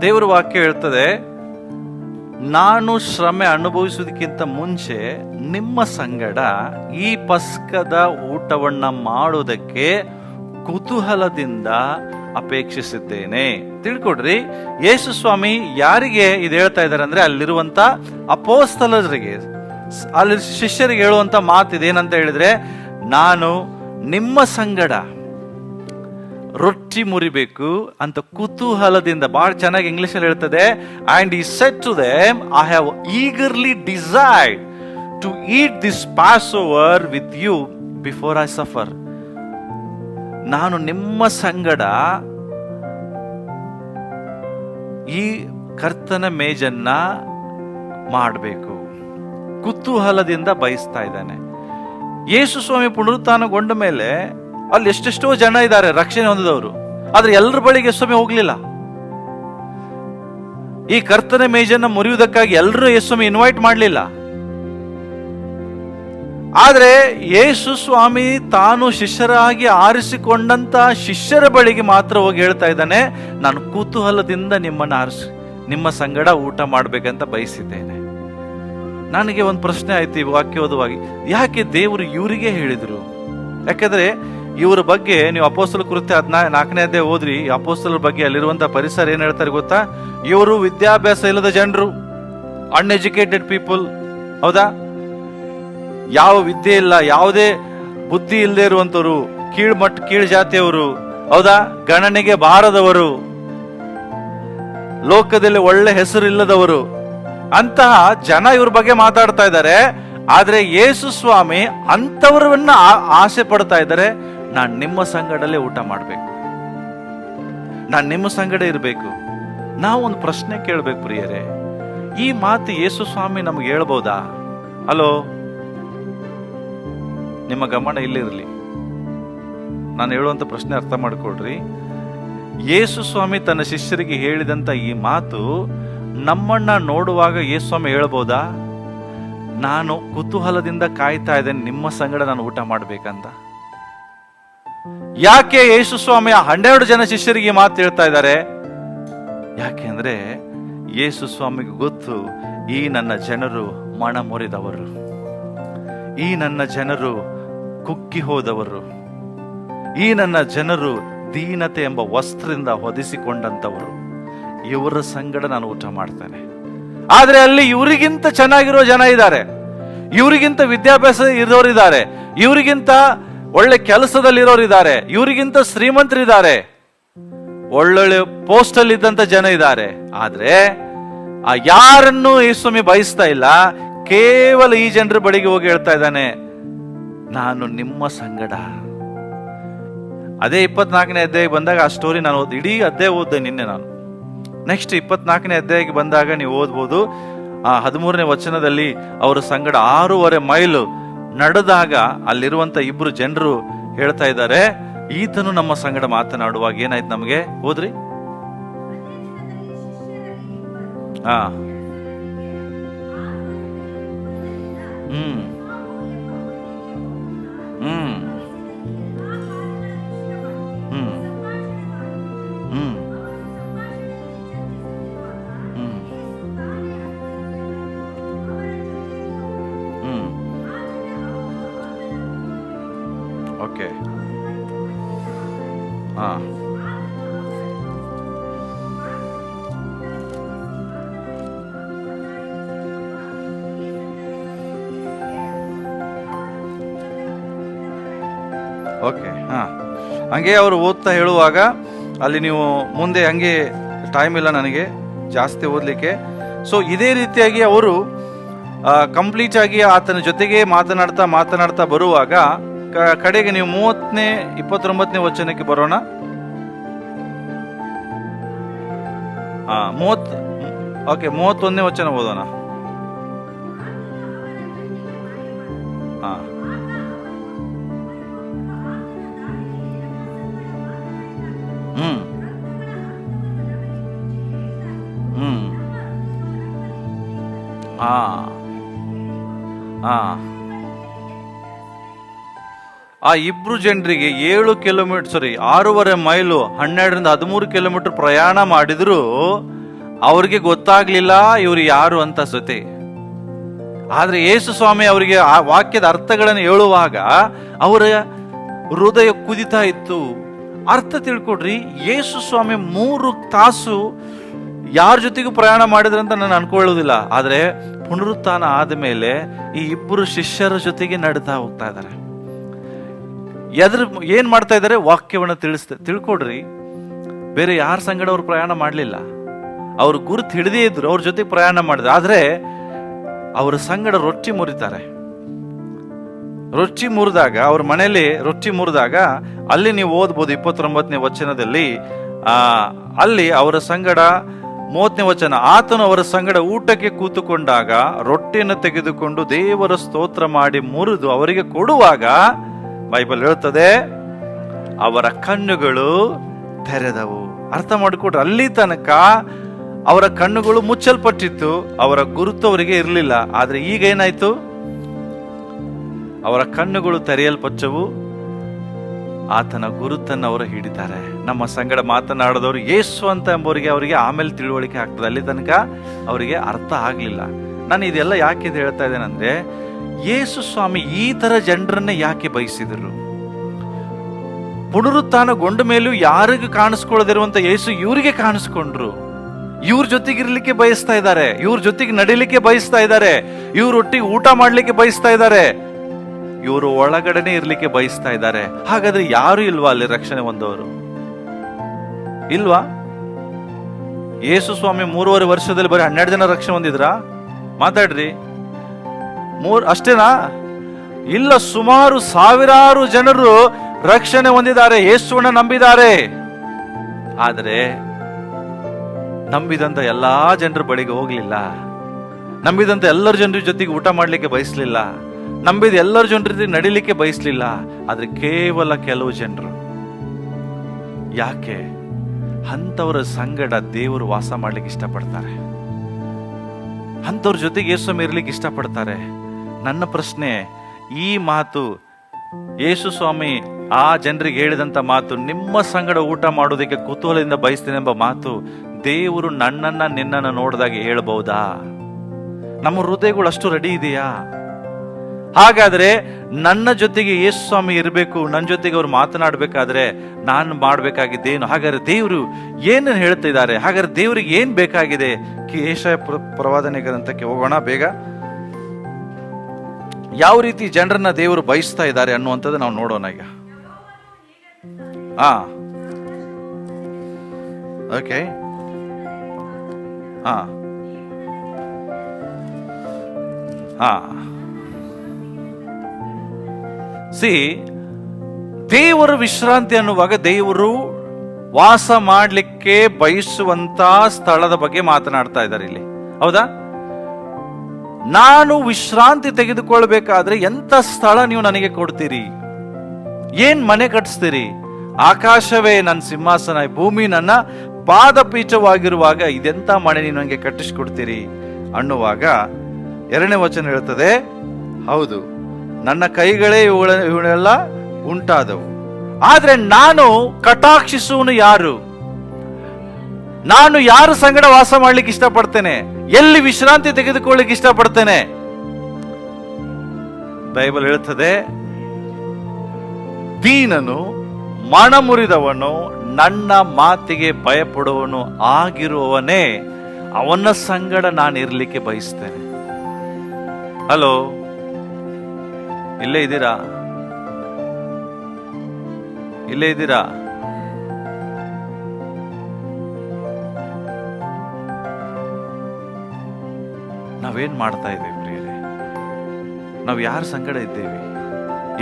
ದೇವರ ವಾಕ್ಯ ಹೇಳ್ತದೆ, ನಾನು ಶ್ರಮೆ ಅನುಭವಿಸುವುದಕ್ಕಿಂತ ಮುಂಚೆ ನಿಮ್ಮ ಸಂಗಡ ಈ ಪಸ್ಕದ ಊಟವನ್ನ ಮಾಡುವುದಕ್ಕೆ ಕುತೂಹಲದಿಂದ ಅಪೇಕ್ಷಿಸಿದ್ದೇನೆ. ತಿಳ್ಕೊಡ್ರಿ, ಯೇಸು ಸ್ವಾಮಿ ಯಾರಿಗೆ ಇದು ಹೇಳ್ತಾ ಇದ್ದಾರೆ ಅಂದ್ರೆ, ಅಲ್ಲಿರುವಂತ ಅಪೋಸ್ತಲರಿಗೆ, ಅಲ್ಲಿ ಶಿಷ್ಯರಿಗೆ ಹೇಳುವಂತ ಮಾತಿದೆ. ಏನಂತ ಹೇಳಿದ್ರೆ, ನಾನು ನಿಮ್ಮ ಸಂಗಡ ರೊಟ್ಟಿ ಮುರಿಬೇಕು ಅಂತ ಕುತೂಹಲದಿಂದ. ಬಹಳ ಚೆನ್ನಾಗಿ ಇಂಗ್ಲಿಷ್ ಅಲ್ಲಿ ಹೇಳ್ತದೆ, and he said to them, I have eagerly desired to eat this Passover with you before I suffer. ನಾನು ನಿಮ್ಮ ಸಂಗಡ ಈ ಕರ್ತನ ಮೇಜನ್ನ ಮಾಡಬೇಕು, ಕುತೂಹಲದಿಂದ ಬಯಸ್ತಾ ಇದ್ದಾನೆ. ಯೇಸು ಸ್ವಾಮಿ ಪುನರುತ್ಥಾನಗೊಂಡ ಮೇಲೆ ಅಲ್ಲಿ ಎಷ್ಟೆಷ್ಟೋ ಜನ ಇದ್ದಾರೆ ರಕ್ಷಣೆ ಹೊಂದಿದವರು, ಆದ್ರೆ ಎಲ್ಲರ ಬಳಿಗೆ ಯೇಸು ಸ್ವಾಮಿ ಹೋಗ್ಲಿಲ್ಲ. ಈ ಕರ್ತನ ಮೇಜನ್ನ ಮುರಿಯುವುದಕ್ಕಾಗಿ ಎಲ್ಲರೂ ಯೇಸು ಸ್ವಾಮಿ ಇನ್ವೈಟ್ ಮಾಡಲಿಲ್ಲ. ಆದ್ರೆ ಯೇಸು ಸ್ವಾಮಿ ತಾನು ಶಿಷ್ಯರಾಗಿ ಆರಿಸಿಕೊಂಡಂತ ಶಿಷ್ಯರ ಬಳಿಗೆ ಮಾತ್ರ ಹೋಗಿ ಹೇಳ್ತಾ ಇದ್ದಾನೆ, ನಾನು ಕುತೂಹಲದಿಂದ ನಿಮ್ಮ ಸಂಗಡ ಊಟ ಮಾಡ್ಬೇಕಂತ ಬಯಸಿದ್ದೇನೆ. ನನಗೆ ಒಂದು ಪ್ರಶ್ನೆ ಆಯ್ತು ಈ ವಾಕ್ಯ ಓದುವಾಗಿ, ಯಾಕೆ ದೇವರು ಇವರಿಗೆ ಹೇಳಿದ್ರು? ಯಾಕಂದ್ರೆ ಇವರ ಬಗ್ಗೆ ನೀವು ಅಪೊಸ್ತಲ ಕೃತ್ಯ 14ನೇ ಅಧ್ಯಾಯ ಓದ್ರಿ, ಅಪೊಸ್ತಲರ ಬಗ್ಗೆ ಅಲ್ಲಿರುವಂತ ಪರಿಸರ ಏನ್ ಹೇಳ್ತಾರೆ ಗೊತ್ತಾ? ಇವರು ವಿದ್ಯಾಭ್ಯಾಸ ಇಲ್ಲದ ಜನರು, ಅನ್ಎಜುಕೇಟೆಡ್ ಪೀಪಲ್, ಹೌದಾ? ಯಾವ ವಿದ್ಯೆ ಇಲ್ಲ, ಯಾವುದೇ ಬುದ್ಧಿ ಇಲ್ಲದೆ ಇರುವಂತವರು, ಕೀಳ್ ಜಾತಿಯವರು, ಹೌದಾ? ಗಣನೆಗೆ ಬಾರದವರು, ಲೋಕದಲ್ಲಿ ಒಳ್ಳೆ ಹೆಸರು ಇಲ್ಲದವರು, ಅಂತಹ ಜನ ಇವ್ರ ಬಗ್ಗೆ ಮಾತಾಡ್ತಾ ಇದ್ದಾರೆ. ಆದ್ರೆ ಯೇಸು ಸ್ವಾಮಿ ಅಂತವರನ್ನ ಆಸೆ ಪಡ್ತಾ ಇದ್ದಾರೆ, ನಾನು ನಿಮ್ಮ ಸಂಗಡಲ್ಲೇ ಊಟ ಮಾಡ್ಬೇಕು, ನಾನು ನಿಮ್ಮ ಸಂಗಡ ಇರಬೇಕು. ನಾವು ಒಂದು ಪ್ರಶ್ನೆ ಕೇಳ್ಬೇಕು ಪ್ರಿಯರೇ, ಈ ಮಾತು ಯೇಸು ಸ್ವಾಮಿ ನಮ್ಗೆ ಹೇಳ್ಬೋದಾ? ಹಲೋ, ನಿಮ್ಮ ಗಮನ ಇಲ್ಲಿರಲಿ, ನಾನು ಹೇಳುವಂತ ಪ್ರಶ್ನೆ ಅರ್ಥ ಮಾಡ್ಕೊಳ್ರಿ. ಯೇಸು ಸ್ವಾಮಿ ತನ್ನ ಶಿಷ್ಯರಿಗೆ ಹೇಳಿದಂತ ಈ ಮಾತು ನಮ್ಮನ್ನ ನೋಡುವಾಗ ಯೇಸು ಸ್ವಾಮಿ ಹೇಳ್ಬೋದಾ? ನಾನು ಕುತೂಹಲದಿಂದ ಕಾಯ್ತಾ ಇದ್ದೇನೆ ನಿಮ್ಮ ಸಂಗಡ ನಾನು ಊಟ ಮಾಡ್ಬೇಕಂತ. ಯಾಕೆ ಯೇಸು ಸ್ವಾಮಿ 12 ಜನ ಶಿಷ್ಯರಿಗೆ ಮಾತು ಹೇಳ್ತಾ ಇದ್ದಾರೆ? ಯಾಕೆಂದ್ರೆ ಯೇಸು ಸ್ವಾಮಿಗೆ ಗೊತ್ತು, ಈ ನನ್ನ ಜನರು ಮನ ಮುರಿದವರು, ಈ ನನ್ನ ಜನರು ಕುಗ್ಗಿ ಹೋದವರು, ಈ ನನ್ನ ಜನರು ದೀನತೆ ಎಂಬ ವಸ್ತ್ರದಿಂದ ಹೊದಿಸಿಕೊಂಡಂತವರು, ಇವರ ಸಂಗಡ ನಾನು ಊಟ ಮಾಡ್ತೇನೆ. ಆದ್ರೆ ಅಲ್ಲಿ ಇವರಿಗಿಂತ ಚೆನ್ನಾಗಿರೋ ಜನ ಇದ್ದಾರೆ, ಇವರಿಗಿಂತ ವಿದ್ಯಾಭ್ಯಾಸ ಇರೋರಿದ್ದಾರೆ, ಇವರಿಗಿಂತ ಒಳ್ಳೆ ಕೆಲಸದಲ್ಲಿರೋರಿದ್ದಾರೆ, ಇವರಿಗಿಂತ ಶ್ರೀಮಂತರಿದ್ದಾರೆ, ಒಳ್ಳೊಳ್ಳೆ ಪೋಸ್ಟ್ ಅಲ್ಲಿ ಇದ್ದಂತ ಜನ ಇದ್ದಾರೆ. ಆದ್ರೆ ಆ ಯಾರನ್ನು ಯೇಸುಸ್ವಾಮಿ ಬಯಸ್ತಾ ಇಲ್ಲ. ಕೇವಲ ಈ ಜನರ ಬಳಿಗೆ ಹೋಗಿ ಹೇಳ್ತಾ ಇದ್ದಾನೆ, ನಾನು ನಿಮ್ಮ ಸಂಗಡ. ಅದೇ 24ನೇ ಅಧ್ಯಾಯ ಬಂದಾಗ ಆ ಸ್ಟೋರಿ ನಾನು ಇಡೀ ಅಧ್ಯಾಯ ಓದ್ದೆ ನಿನ್ನೆ ನಾನು. ನೆಕ್ಸ್ಟ್ 24ನೇ ಅಧ್ಯಾಯಕ್ಕೆ ಬಂದಾಗ ನೀವು ಓದ್ಬೋದು. ಆ 13ನೇ ವಚನದಲ್ಲಿ ಅವರ ಸಂಗಡ 6.5 ಮೈಲು ನಡೆದಾಗ ಅಲ್ಲಿರುವಂತ 2 ಜನರು ಹೇಳ್ತಾ ಇದ್ದಾರೆ, ಈತನು ನಮ್ಮ ಸಂಗಡ ಮಾತನಾಡುವಾಗ ಏನಾಯ್ತು ನಮಗೆ? ಓದ್ರಿ. ಹಾ ಹ್ಮ್ ಹ್ಮ್ ಹ್ಮ್ ಹ್ಮ್ ಹ್ಮ್ ಹ್ಮ್ ಓಕೆ. ಹಾ ಓಕೆ. ಹಾ ಹಂಗೆ ಅವರು ಓದ್ತಾ ಹೇಳುವಾಗ ಅಲ್ಲಿ ನೀವು ಮುಂದೆ, ಹಂಗೆ ಟೈಮ್ ಇಲ್ಲ ನನಗೆ ಜಾಸ್ತಿ ಓದಲಿಕ್ಕೆ. ಸೊ ಇದೇ ರೀತಿಯಾಗಿ ಅವರು ಕಂಪ್ಲೀಟ್ ಆಗಿ ಆತನ ಜೊತೆಗೆ ಮಾತನಾಡ್ತಾ ಬರುವಾಗ ಕಡೆಗೆ ನೀವು 29ನೇ ವಚನಕ್ಕೆ ಬರೋಣ. 31ನೇ ವಚನ ಓದೋಣ. ಹಾ ಹ್ಮ್ ಹ್ಮ್ ಹಾ ಹಾ ಆ 2 ಜನರಿಗೆ 7 ಕಿಲೋಮೀಟರ್ 6.5 ಮೈಲು 12ರಿಂದ 13 ಕಿಲೋಮೀಟರ್ ಪ್ರಯಾಣ ಮಾಡಿದ್ರು ಅವ್ರಿಗೆ ಗೊತ್ತಾಗ್ಲಿಲ್ಲ ಇವ್ರು ಯಾರು ಅಂತ ಸತಿ. ಆದ್ರೆ ಯೇಸು ಸ್ವಾಮಿ ಅವರಿಗೆ ಆ ವಾಕ್ಯದ ಅರ್ಥಗಳನ್ನು ಹೇಳುವಾಗ ಅವರ ಹೃದಯ ಕುದಿತಾ ಇತ್ತು. ಅರ್ಥ ತಿಳ್ಕೊಡ್ರಿ, ಯೇಸು ಸ್ವಾಮಿ 3 ತಾಸು ಯಾರ ಜೊತೆಗೂ ಪ್ರಯಾಣ ಮಾಡಿದ್ರಂತ ನಾನು ಅನ್ಕೊಳ್ಳೋದಿಲ್ಲ. ಆದ್ರೆ ಪುನರುತ್ಥಾನ ಆದ್ಮೇಲೆ ಈ 2 ಶಿಷ್ಯರ ಜೊತೆಗೆ ನಡೀತಾ ಹೋಗ್ತಾ ಇದ್ದಾರೆ. ಏನ್ ಮಾಡ್ತಾ ಇದ್ದಾರೆ? ವಾಕ್ಯವನ್ನು ತಿಳ್ಕೊಡ್ರಿ. ಬೇರೆ ಯಾರ ಸಂಗಡ ಅವ್ರು ಪ್ರಯಾಣ ಮಾಡ್ಲಿಲ್ಲ, ಅವ್ರು ಗುರುತು ಹಿಡಿದೇ ಇದ್ರು, ಅವ್ರ ಜೊತೆ ಪ್ರಯಾಣ ಮಾಡಿದ್ರು. ಆದ್ರೆ ಅವರ ಸಂಗಡ ರೊಟ್ಟಿ ಮುರಿತಾರೆ. ರೊಟ್ಟಿ ಮುರಿದಾಗ, ಅವ್ರ ಮನೆಯಲ್ಲಿ ರೊಟ್ಟಿ ಮುರಿದಾಗ ಅಲ್ಲಿ ನೀವು ಓದ್ಬೋದು 29ನೇ ವಚನದಲ್ಲಿ. ಅಲ್ಲಿ ಅವರ ಸಂಗಡ 30ನೇ ವಚನ, ಆತನು ಅವರ ಸಂಗಡ ಊಟಕ್ಕೆ ಕೂತುಕೊಂಡಾಗ ರೊಟ್ಟಿಯನ್ನು ತೆಗೆದುಕೊಂಡು ದೇವರ ಸ್ತೋತ್ರ ಮಾಡಿ ಮುರಿದು ಅವರಿಗೆ ಕೊಡುವಾಗ ಬೈಬಲ್ ಹೇಳ್ತದೆ, ಅವರ ಕಣ್ಣುಗಳು ತೆರೆದವು. ಅರ್ಥ ಮಾಡಿಕೊಟ್ರೆ, ಅಲ್ಲಿ ತನಕ ಅವರ ಕಣ್ಣುಗಳು ಮುಚ್ಚಲ್ಪಟ್ಟಿತ್ತು, ಅವರ ಗುರುತು ಅವರಿಗೆ ಇರಲಿಲ್ಲ. ಆದ್ರೆ ಈಗ ಏನಾಯ್ತು? ಅವರ ಕಣ್ಣುಗಳು ತೆರೆಯಲ್ಪಟ್ಟವು, ಆತನ ಗುರುತನ್ನು ಅವರು ಹಿಡಿತಾರೆ. ನಮ್ಮ ಸಂಗಡ ಮಾತನಾಡದವರು ಯೇಸು ಅಂತ ಎಂಬವರಿಗೆ ಅವರಿಗೆ ಆಮೇಲೆ ತಿಳುವಳಿಕೆ ಆಗ್ತದೆ. ಅಲ್ಲಿ ತನಕ ಅವರಿಗೆ ಅರ್ಥ ಆಗ್ಲಿಲ್ಲ. ನಾನು ಇದೆಲ್ಲ ಯಾಕೆ ಹೇಳ್ತಾ ಇದ್ದೇನೆಂದ್ರೆ, ಯೇಸು ಸ್ವಾಮಿ ಈ ತರ ಜನರನ್ನೇ ಯಾಕೆ ಬಯಸಿದರು? ಪುನರುತ್ಥಾನಗೊಂಡ ಮೇಲೂ ಯಾರಿಗೂ ಕಾಣಿಸ್ಕೊಳ್ಳದಿರುವಂತ ಯೇಸು ಇವರಿಗೆ ಕಾಣಿಸ್ಕೊಂಡ್ರು. ಇವ್ರ ಜೊತೆಗಿರ್ಲಿಕ್ಕೆ ಬಯಸ್ತಾ ಇದ್ದಾರೆ, ಇವ್ರ ಜೊತೆಗೆ ನಡಿಲಿಕ್ಕೆ ಬಯಸ್ತಾ ಇದ್ದಾರೆ, ಇವ್ರೊಟ್ಟಿಗೆ ಊಟ ಮಾಡ್ಲಿಕ್ಕೆ ಬಯಸ್ತಾ ಇದ್ದಾರೆ, ಇವರು ಒಳಗಡೆನೆ ಇರ್ಲಿಕ್ಕೆ ಬಯಸ್ತಾ ಇದ್ದಾರೆ. ಹಾಗಾದ್ರೆ ಯಾರು ಇಲ್ವಾ ಅಲ್ಲಿ ರಕ್ಷಣೆ ಹೊಂದವರು? ಇಲ್ವಾ? ಯೇಸು ಸ್ವಾಮಿ 3.5 ವರ್ಷದಲ್ಲಿ ಬರೀ 12 ಜನ ರಕ್ಷಣೆ ಹೊಂದಿದ್ರಾ? ಮಾತಾಡ್ರಿ. ಅಷ್ಟೇನಾ? ಇಲ್ಲ, ಸುಮಾರು ಸಾವಿರಾರು ಜನರು ರಕ್ಷಣೆ ಹೊಂದಿದ್ದಾರೆ, ಯೇಸುವನ್ನ ನಂಬಿದ್ದಾರೆ. ಆದರೆ ನಂಬಿದಂತ ಎಲ್ಲಾ ಜನರ ಬಳಿಗೆ ಹೋಗ್ಲಿಲ್ಲ, ನಂಬಿದಂತ ಎಲ್ಲರ ಜನರ ಜೊತೆಗೆ ಊಟ ಮಾಡ್ಲಿಕ್ಕೆ ಬಯಸ್ಲಿಲ್ಲ, ನಂಬಿದ ಎಲ್ಲರ ಜನರ ಜೊತೆ ನಡಿಲಿಕ್ಕೆ ಬಯಸ್ಲಿಲ್ಲ. ಆದ್ರೆ ಕೇವಲ ಕೆಲವು ಜನರು. ಯಾಕೆ? ಅಂತವರ ಸಂಗಡ ದೇವರು ವಾಸ ಮಾಡ್ಲಿಕ್ಕೆ ಇಷ್ಟಪಡ್ತಾರೆ, ಅಂತವ್ರ ಜೊತೆಗೆ ಯೇಸು ಇರ್ಲಿಕ್ಕೆ ಇಷ್ಟಪಡ್ತಾರೆ. ನನ್ನ ಪ್ರಶ್ನೆ, ಈ ಮಾತು ಯೇಸು ಸ್ವಾಮಿ ಆ ಜನರಿಗೆ ಹೇಳಿದಂತ ಮಾತು, ನಿಮ್ಮ ಸಂಗಡ ಊಟ ಮಾಡೋದಕ್ಕೆ ಕುತೂಹಲದಿಂದ ಬಯಸ್ತೇನೆ ಎಂಬ ಮಾತು, ದೇವರು ನನ್ನನ್ನ ನಿನ್ನನ್ನು ನೋಡಿದಾಗ ಹೇಳ್ಬಹುದಾ? ನಮ್ಮ ಹೃದಯಗಳು ಅಷ್ಟು ರೆಡಿ ಇದೆಯಾ? ಹಾಗಾದ್ರೆ ನನ್ನ ಜೊತೆಗೆ ಯೇಸು ಸ್ವಾಮಿ ಇರಬೇಕು, ನನ್ನ ಜೊತೆಗೆ ಅವ್ರು ಮಾತನಾಡಬೇಕಾದ್ರೆ ನಾನು ಮಾಡಬೇಕಾಗಿದ್ದೇನು? ಹಾಗಾದ್ರೆ ದೇವರು ಏನು ಹೇಳ್ತಿದ್ದಾರೆ? ಹಾಗಾದ್ರೆ ದೇವರಿಗೆ ಏನ್ ಬೇಕಾಗಿದೆ? ಯೆಶಾಯ ಪ್ರವಾದನೆ ಗ್ರಂಥಕ್ಕೆ ಹೋಗೋಣ ಬೇಗ. ಯಾವ ರೀತಿ ಜನರನ್ನ ದೇವರು ಬಯಸ್ತಾ ಇದ್ದಾರೆ ಅನ್ನುವಂಥದ್ದು ನಾವು ನೋಡೋಣ ಈಗ. ಓಕೆ, ದೇವರ ವಿಶ್ರಾಂತಿ ಅನ್ನುವಾಗ ದೇವರು ವಾಸ ಮಾಡಲಿಕ್ಕೆ ಬಯಸುವಂತ ಸ್ಥಳದ ಬಗ್ಗೆ ಮಾತನಾಡ್ತಾ ಇದ್ದಾರೆ ಇಲ್ಲಿ, ಹೌದಾ? ನಾನು ವಿಶ್ರಾಂತಿ ತೆಗೆದುಕೊಳ್ಬೇಕಾದ್ರೆ ಎಂತ ಸ್ಥಳ ನೀವು ನನಗೆ ಕೊಡ್ತೀರಿ? ಏನ್ ಮನೆ ಕಟ್ಟಿಸ್ತೀರಿ? ಆಕಾಶವೇ ನನ್ನ ಸಿಂಹಾಸನ, ಭೂಮಿ ನನ್ನ ಪಾದಪೀಠವಾಗಿರುವಾಗ ಇದೆಂತ ಮನೆ ನೀವು ನನಗೆ ಕಟ್ಟಿಸ್ಕೊಡ್ತೀರಿ ಅನ್ನುವಾಗ 2ನೇ ವಚನ ಹೇಳ್ತದೆ, ಹೌದು, ನನ್ನ ಕೈಗಳೇ ಇವುಗಳೆಲ್ಲ ಉಂಟಾದವು. ಆದ್ರೆ ನಾನು ಕಟಾಕ್ಷಿಸುವನು ಯಾರು? ನಾನು ಯಾರ ಸಂಗಡ ವಾಸ ಮಾಡ್ಲಿಕ್ಕೆ ಇಷ್ಟಪಡ್ತೇನೆ? ಎಲ್ಲಿ ವಿಶ್ರಾಂತಿ ತೆಗೆದುಕೊಳ್ಳಿಕ್ಕೆ ಇಷ್ಟಪಡ್ತೇನೆ? ಬೈಬಲ್ ಹೇಳ್ತದೆ, ದೀನನು, ಮನಮುರಿದವನು, ನನ್ನ ಮಾತಿಗೆ ಭಯಪಡುವವನು ಆಗಿರುವವನೇ ಅವನ ಸಂಗಡ ನಾನು ಇರ್ಲಿಕ್ಕೆ ಬಯಸ್ತೇನೆ. ಹಲೋ, ಇಲ್ಲೇ ಇದ್ದೀರಾ? ಇಲ್ಲೇ ಇದ್ದೀರಾ? ನಾವೇನ್ ಮಾಡ್ತಾ ಇದ್ದೇವೆ ಪ್ರಿಯರೇ? ನಾವು ಯಾರ ಸಂಗಡ ಇದ್ದೇವೆ?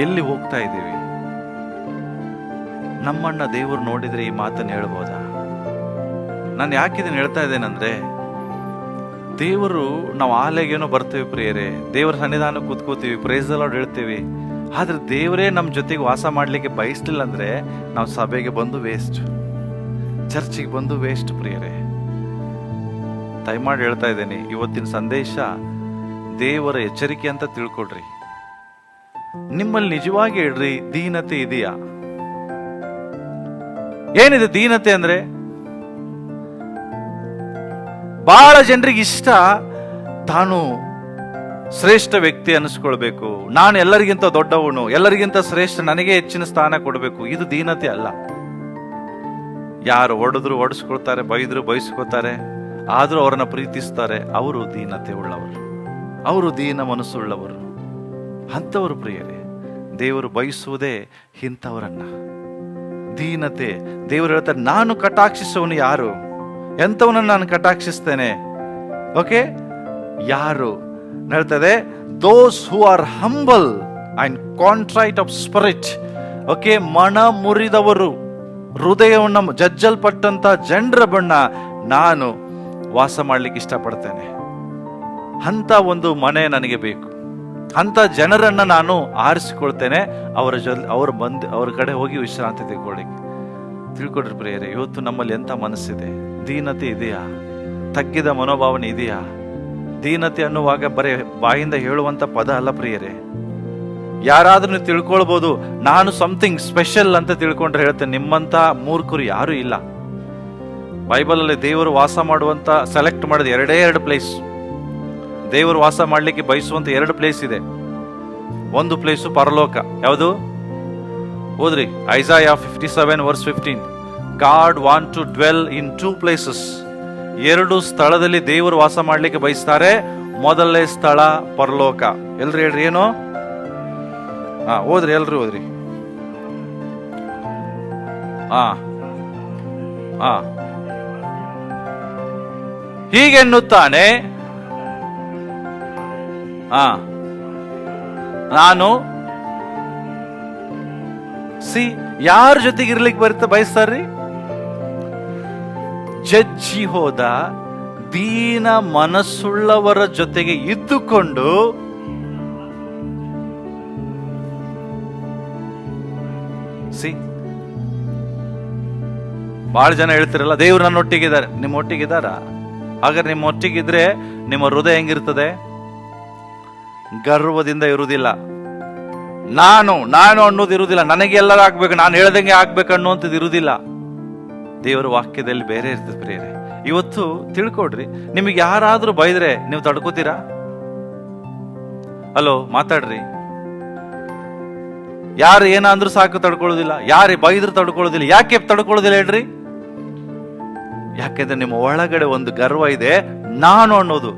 ಎಲ್ಲಿ ಹೋಗ್ತಾ ಇದ್ದೇವೆ? ನಮ್ಮನ್ನ ದೇವರು ನೋಡಿದ್ರೆ ಈ ಮಾತನ್ನು ಹೇಳ್ಬೋದಾ? ನಾನು ಯಾಕಿದನ್ನು ಹೇಳ್ತಾ ಇದ್ದೇನೆಂದ್ರೆ, ದೇವರು, ನಾವು ಆಲೆಗೇನೋ ಬರ್ತೇವೆ ಪ್ರಿಯರೇ, ದೇವರ ಸನ್ನಿಧಾನ ಕೂತ್ಕೋತೀವಿ, ಪ್ರೈಸ್ ದಿ ಲಾರ್ಡ್ ಹೇಳ್ತೀವಿ. ಆದ್ರೆ ದೇವರೇ ನಮ್ಮ ಜೊತೆಗೆ ವಾಸ ಮಾಡ್ಲಿಕ್ಕೆ ಬಯಸ್ಲಿಲ್ಲ ಅಂದ್ರೆ ನಾವು ಸಭೆಗೆ ಬಂದು ವೇಸ್ಟ್, ಚರ್ಚಿಗೆ ಬಂದು ವೇಸ್ಟ್ ಪ್ರಿಯರೇ. ದಯಮಾಡಿ ಹೇಳ್ತಾ ಇದ್ದೇನೆ, ಇವತ್ತಿನ ಸಂದೇಶ ದೇವರ ಎಚ್ಚರಿಕೆ ಅಂತ ತಿಳ್ಕೊಡ್ರಿ. ನಿಮ್ಮಲ್ಲಿ ನಿಜವಾಗಿ ಹೇಳ್ರಿ, ದೀನತೆ ಇದೆಯಾ? ಏನಿದೆ ದೀನತೆ ಅಂದ್ರೆ? ಬಹಳ ಜನರಿಗೆ ಇಷ್ಟ ತಾನು ಶ್ರೇಷ್ಠ ವ್ಯಕ್ತಿ ಅನಿಸ್ಕೊಳ್ಬೇಕು, ನಾನು ಎಲ್ಲರಿಗಿಂತ ದೊಡ್ಡವನು, ಎಲ್ಲರಿಗಿಂತ ಶ್ರೇಷ್ಠ, ನನಗೆ ಹೆಚ್ಚಿನ ಸ್ಥಾನ ಕೊಡಬೇಕು. ಇದು ದೀನತೆ ಅಲ್ಲ. ಯಾರು ಹೊಡೆದ್ರು ಹೊಡೆಸ್ಕೊಳ್ತಾರೆ, ಬೈದ್ರು ಬಯಸ್ಕೊತಾರೆ, ಆದ್ರೂ ಅವರನ್ನ ಪ್ರೀತಿಸ್ತಾರೆ, ಅವರು ದೀನತೆ ಉಳ್ಳವರು, ಅವರು ದೀನ ಮನಸ್ಸುಳ್ಳವರು. ಅಂಥವರು ಪ್ರಿಯರೇ, ದೇವರು ಬಯಸುವುದೇ ಇಂಥವರನ್ನ. ದೀನತೆ, ದೇವರು ಹೇಳ್ತಾರೆ, ನಾನು ಕಟಾಕ್ಷಿಸುವವನು ಯಾರು? ಎಂಥವನನ್ನು ನಾನು ಕಟಾಕ್ಷಿಸ್ತೇನೆ. ಓಕೆ, ಯಾರು ಹೇಳ್ತದೆ? Those who are humble and contrite of spirit. Okay, ಮನ ಮುರಿದವರು, ಹೃದಯವನ್ನು ಜಜ್ಜಲ್ಪಟ್ಟಂತ ಜನರ ಬಣ್ಣ ನಾನು ವಾಸ ಮಾಡ್ಲಿಕ್ಕೆ ಇಷ್ಟಪಡ್ತೇನೆ. ಅಂತ ಒಂದು ಮನೆ ನನಗೆ ಬೇಕು, ಅಂತ ಜನರನ್ನ ನಾನು ಆರಿಸಿಕೊಳ್ತೇನೆ. ಅವ್ರ ಕಡೆ ಹೋಗಿ ವಿಶ್ರಾಂತಿ ತೆಗೆದುಕೊಳ್ಳಿಕ್ಕೆ. ತಿಳ್ಕೊಡ್ರಿ ಪ್ರಿಯರೇ, ಇವತ್ತು ನಮ್ಮಲ್ಲಿ ಎಂತ ಮನಸ್ಸಿದೆ? ದೀನತೆ ಇದೆಯಾ? ತಗ್ಗಿದ ಮನೋಭಾವನೆ ಇದೆಯಾ? ದೀನತೆ ಅನ್ನುವಾಗ ಬರೀ ಬಾಯಿಂದ ಹೇಳುವಂತ ಪದ ಅಲ್ಲ ಪ್ರಿಯರೇ. ಯಾರಾದ್ರೂ ನೀವು ತಿಳ್ಕೊಳ್ಬಹುದು, ನಾನು ಸಮಥಿಂಗ್ ಸ್ಪೆಷಲ್ ಅಂತ ತಿಳ್ಕೊಂಡ್ರೆ ಹೇಳ್ತೇನೆ, ನಿಮ್ಮಂತ ಮೂರ್ಖರು ಯಾರು ಇಲ್ಲ. ಬೈಬಲ್ ಅಲ್ಲಿ ದೇವರು ವಾಸ ಮಾಡುವಂತ ಸೆಲೆಕ್ಟ್ ಮಾಡಿದ 2 ಪ್ಲೇಸ್. ದೇವರು ವಾಸ ಮಾಡ್ಲಿಕ್ಕೆ ಬಯಸುವಂತ 2 ಪ್ಲೇಸ್ ಇದೆ. ಒಂದು ಪ್ಲೇಸು ಪರಲೋಕ. ಯಾವುದು? ಓದ್ರಿ, ಐಸಾಯ 57:15. God want to dwell in 2 places. 2 ಸ್ಥಳದಲ್ಲಿ ದೇವರು ವಾಸ ಮಾಡ್ಲಿಕ್ಕೆ ಬಯಸ್ತಾರೆ. ಮೊದಲನೇ ಸ್ಥಳ ಪರಲೋಕ. ಎಲ್ರು ಹೇಳ್ರಿ, ಏನು? ಓದ್ರಿ, ಎಲ್ರು ಓದ್ರಿ. ಹೀಗೆನ್ನುತ್ತಾನೆ, ನಾನು ಯಾರ ಜೊತೆಗೆ ಇರ್ಲಿಕ್ಕೆ ಬಯಸ್ತಾರ್ರಿ? ಜಜ್ಜಿ ಹೋದ ದೀನ ಮನಸ್ಸುಳ್ಳವರ ಜೊತೆಗೆ ಇದ್ದುಕೊಂಡು ಬಹಳ ಜನ ಹೇಳ್ತಿರಲ್ಲ, ದೇವ್ರು ನನ್ನ ಒಟ್ಟಿಗಿದ್ದಾರೆ. ನಿಮ್ಮ ಒಟ್ಟಿಗಿದ್ದಾರ? ಹಾಗಾದ್ರೆ ನಿಮ್ಮ ಒಟ್ಟಿಗಿದ್ರೆ ನಿಮ್ಮ ಹೃದಯ ಹೆಂಗಿರ್ತದೆ? ಗರ್ವದಿಂದ ಇರುವುದಿಲ್ಲ. ನಾನು ಅನ್ನೋದು ಇರುವುದಿಲ್ಲ. ನನಗೆ ಎಲ್ಲರೂ ಆಗ್ಬೇಕು, ನಾನು ಹೇಳ್ದಂಗೆ ಆಗ್ಬೇಕು ಅನ್ನುವಂಥದ್ದು ಇರುವುದಿಲ್ಲ. ದೇವರ ವಾಕ್ಯದಲ್ಲಿ ಬೇರೆ ಇರ್ತದೆ ಪ್ರಿಯರೇ. ಇವತ್ತು ತಿಳ್ಕೊಡ್ರಿ, ನಿಮಗೆ ಯಾರಾದ್ರೂ ಬೈದ್ರೆ ನೀವು ತಡ್ಕೋತೀರಾ? ಹಲೋ, ಮಾತಾಡ್ರಿ. ಯಾರು ಏನಾದ್ರೂ ಸಾಕು ತಡ್ಕೊಳ್ಳೋದಿಲ್ಲ, ಯಾರು ಬೈದ್ರು ತಡ್ಕೊಳ್ಳೋದಿಲ್ಲ. ಯಾಕೆ ತಡ್ಕೊಳ್ಳೋದಿಲ್ಲ ಹೇಳ್ರಿ? ಯಾಕೆಂದ್ರೆ ನಿಮ್ಮ ಒಳಗಡೆ ಒಂದು ಗರ್ವ ಇದೆ, ನಾನು ಅನ್ನೋದು.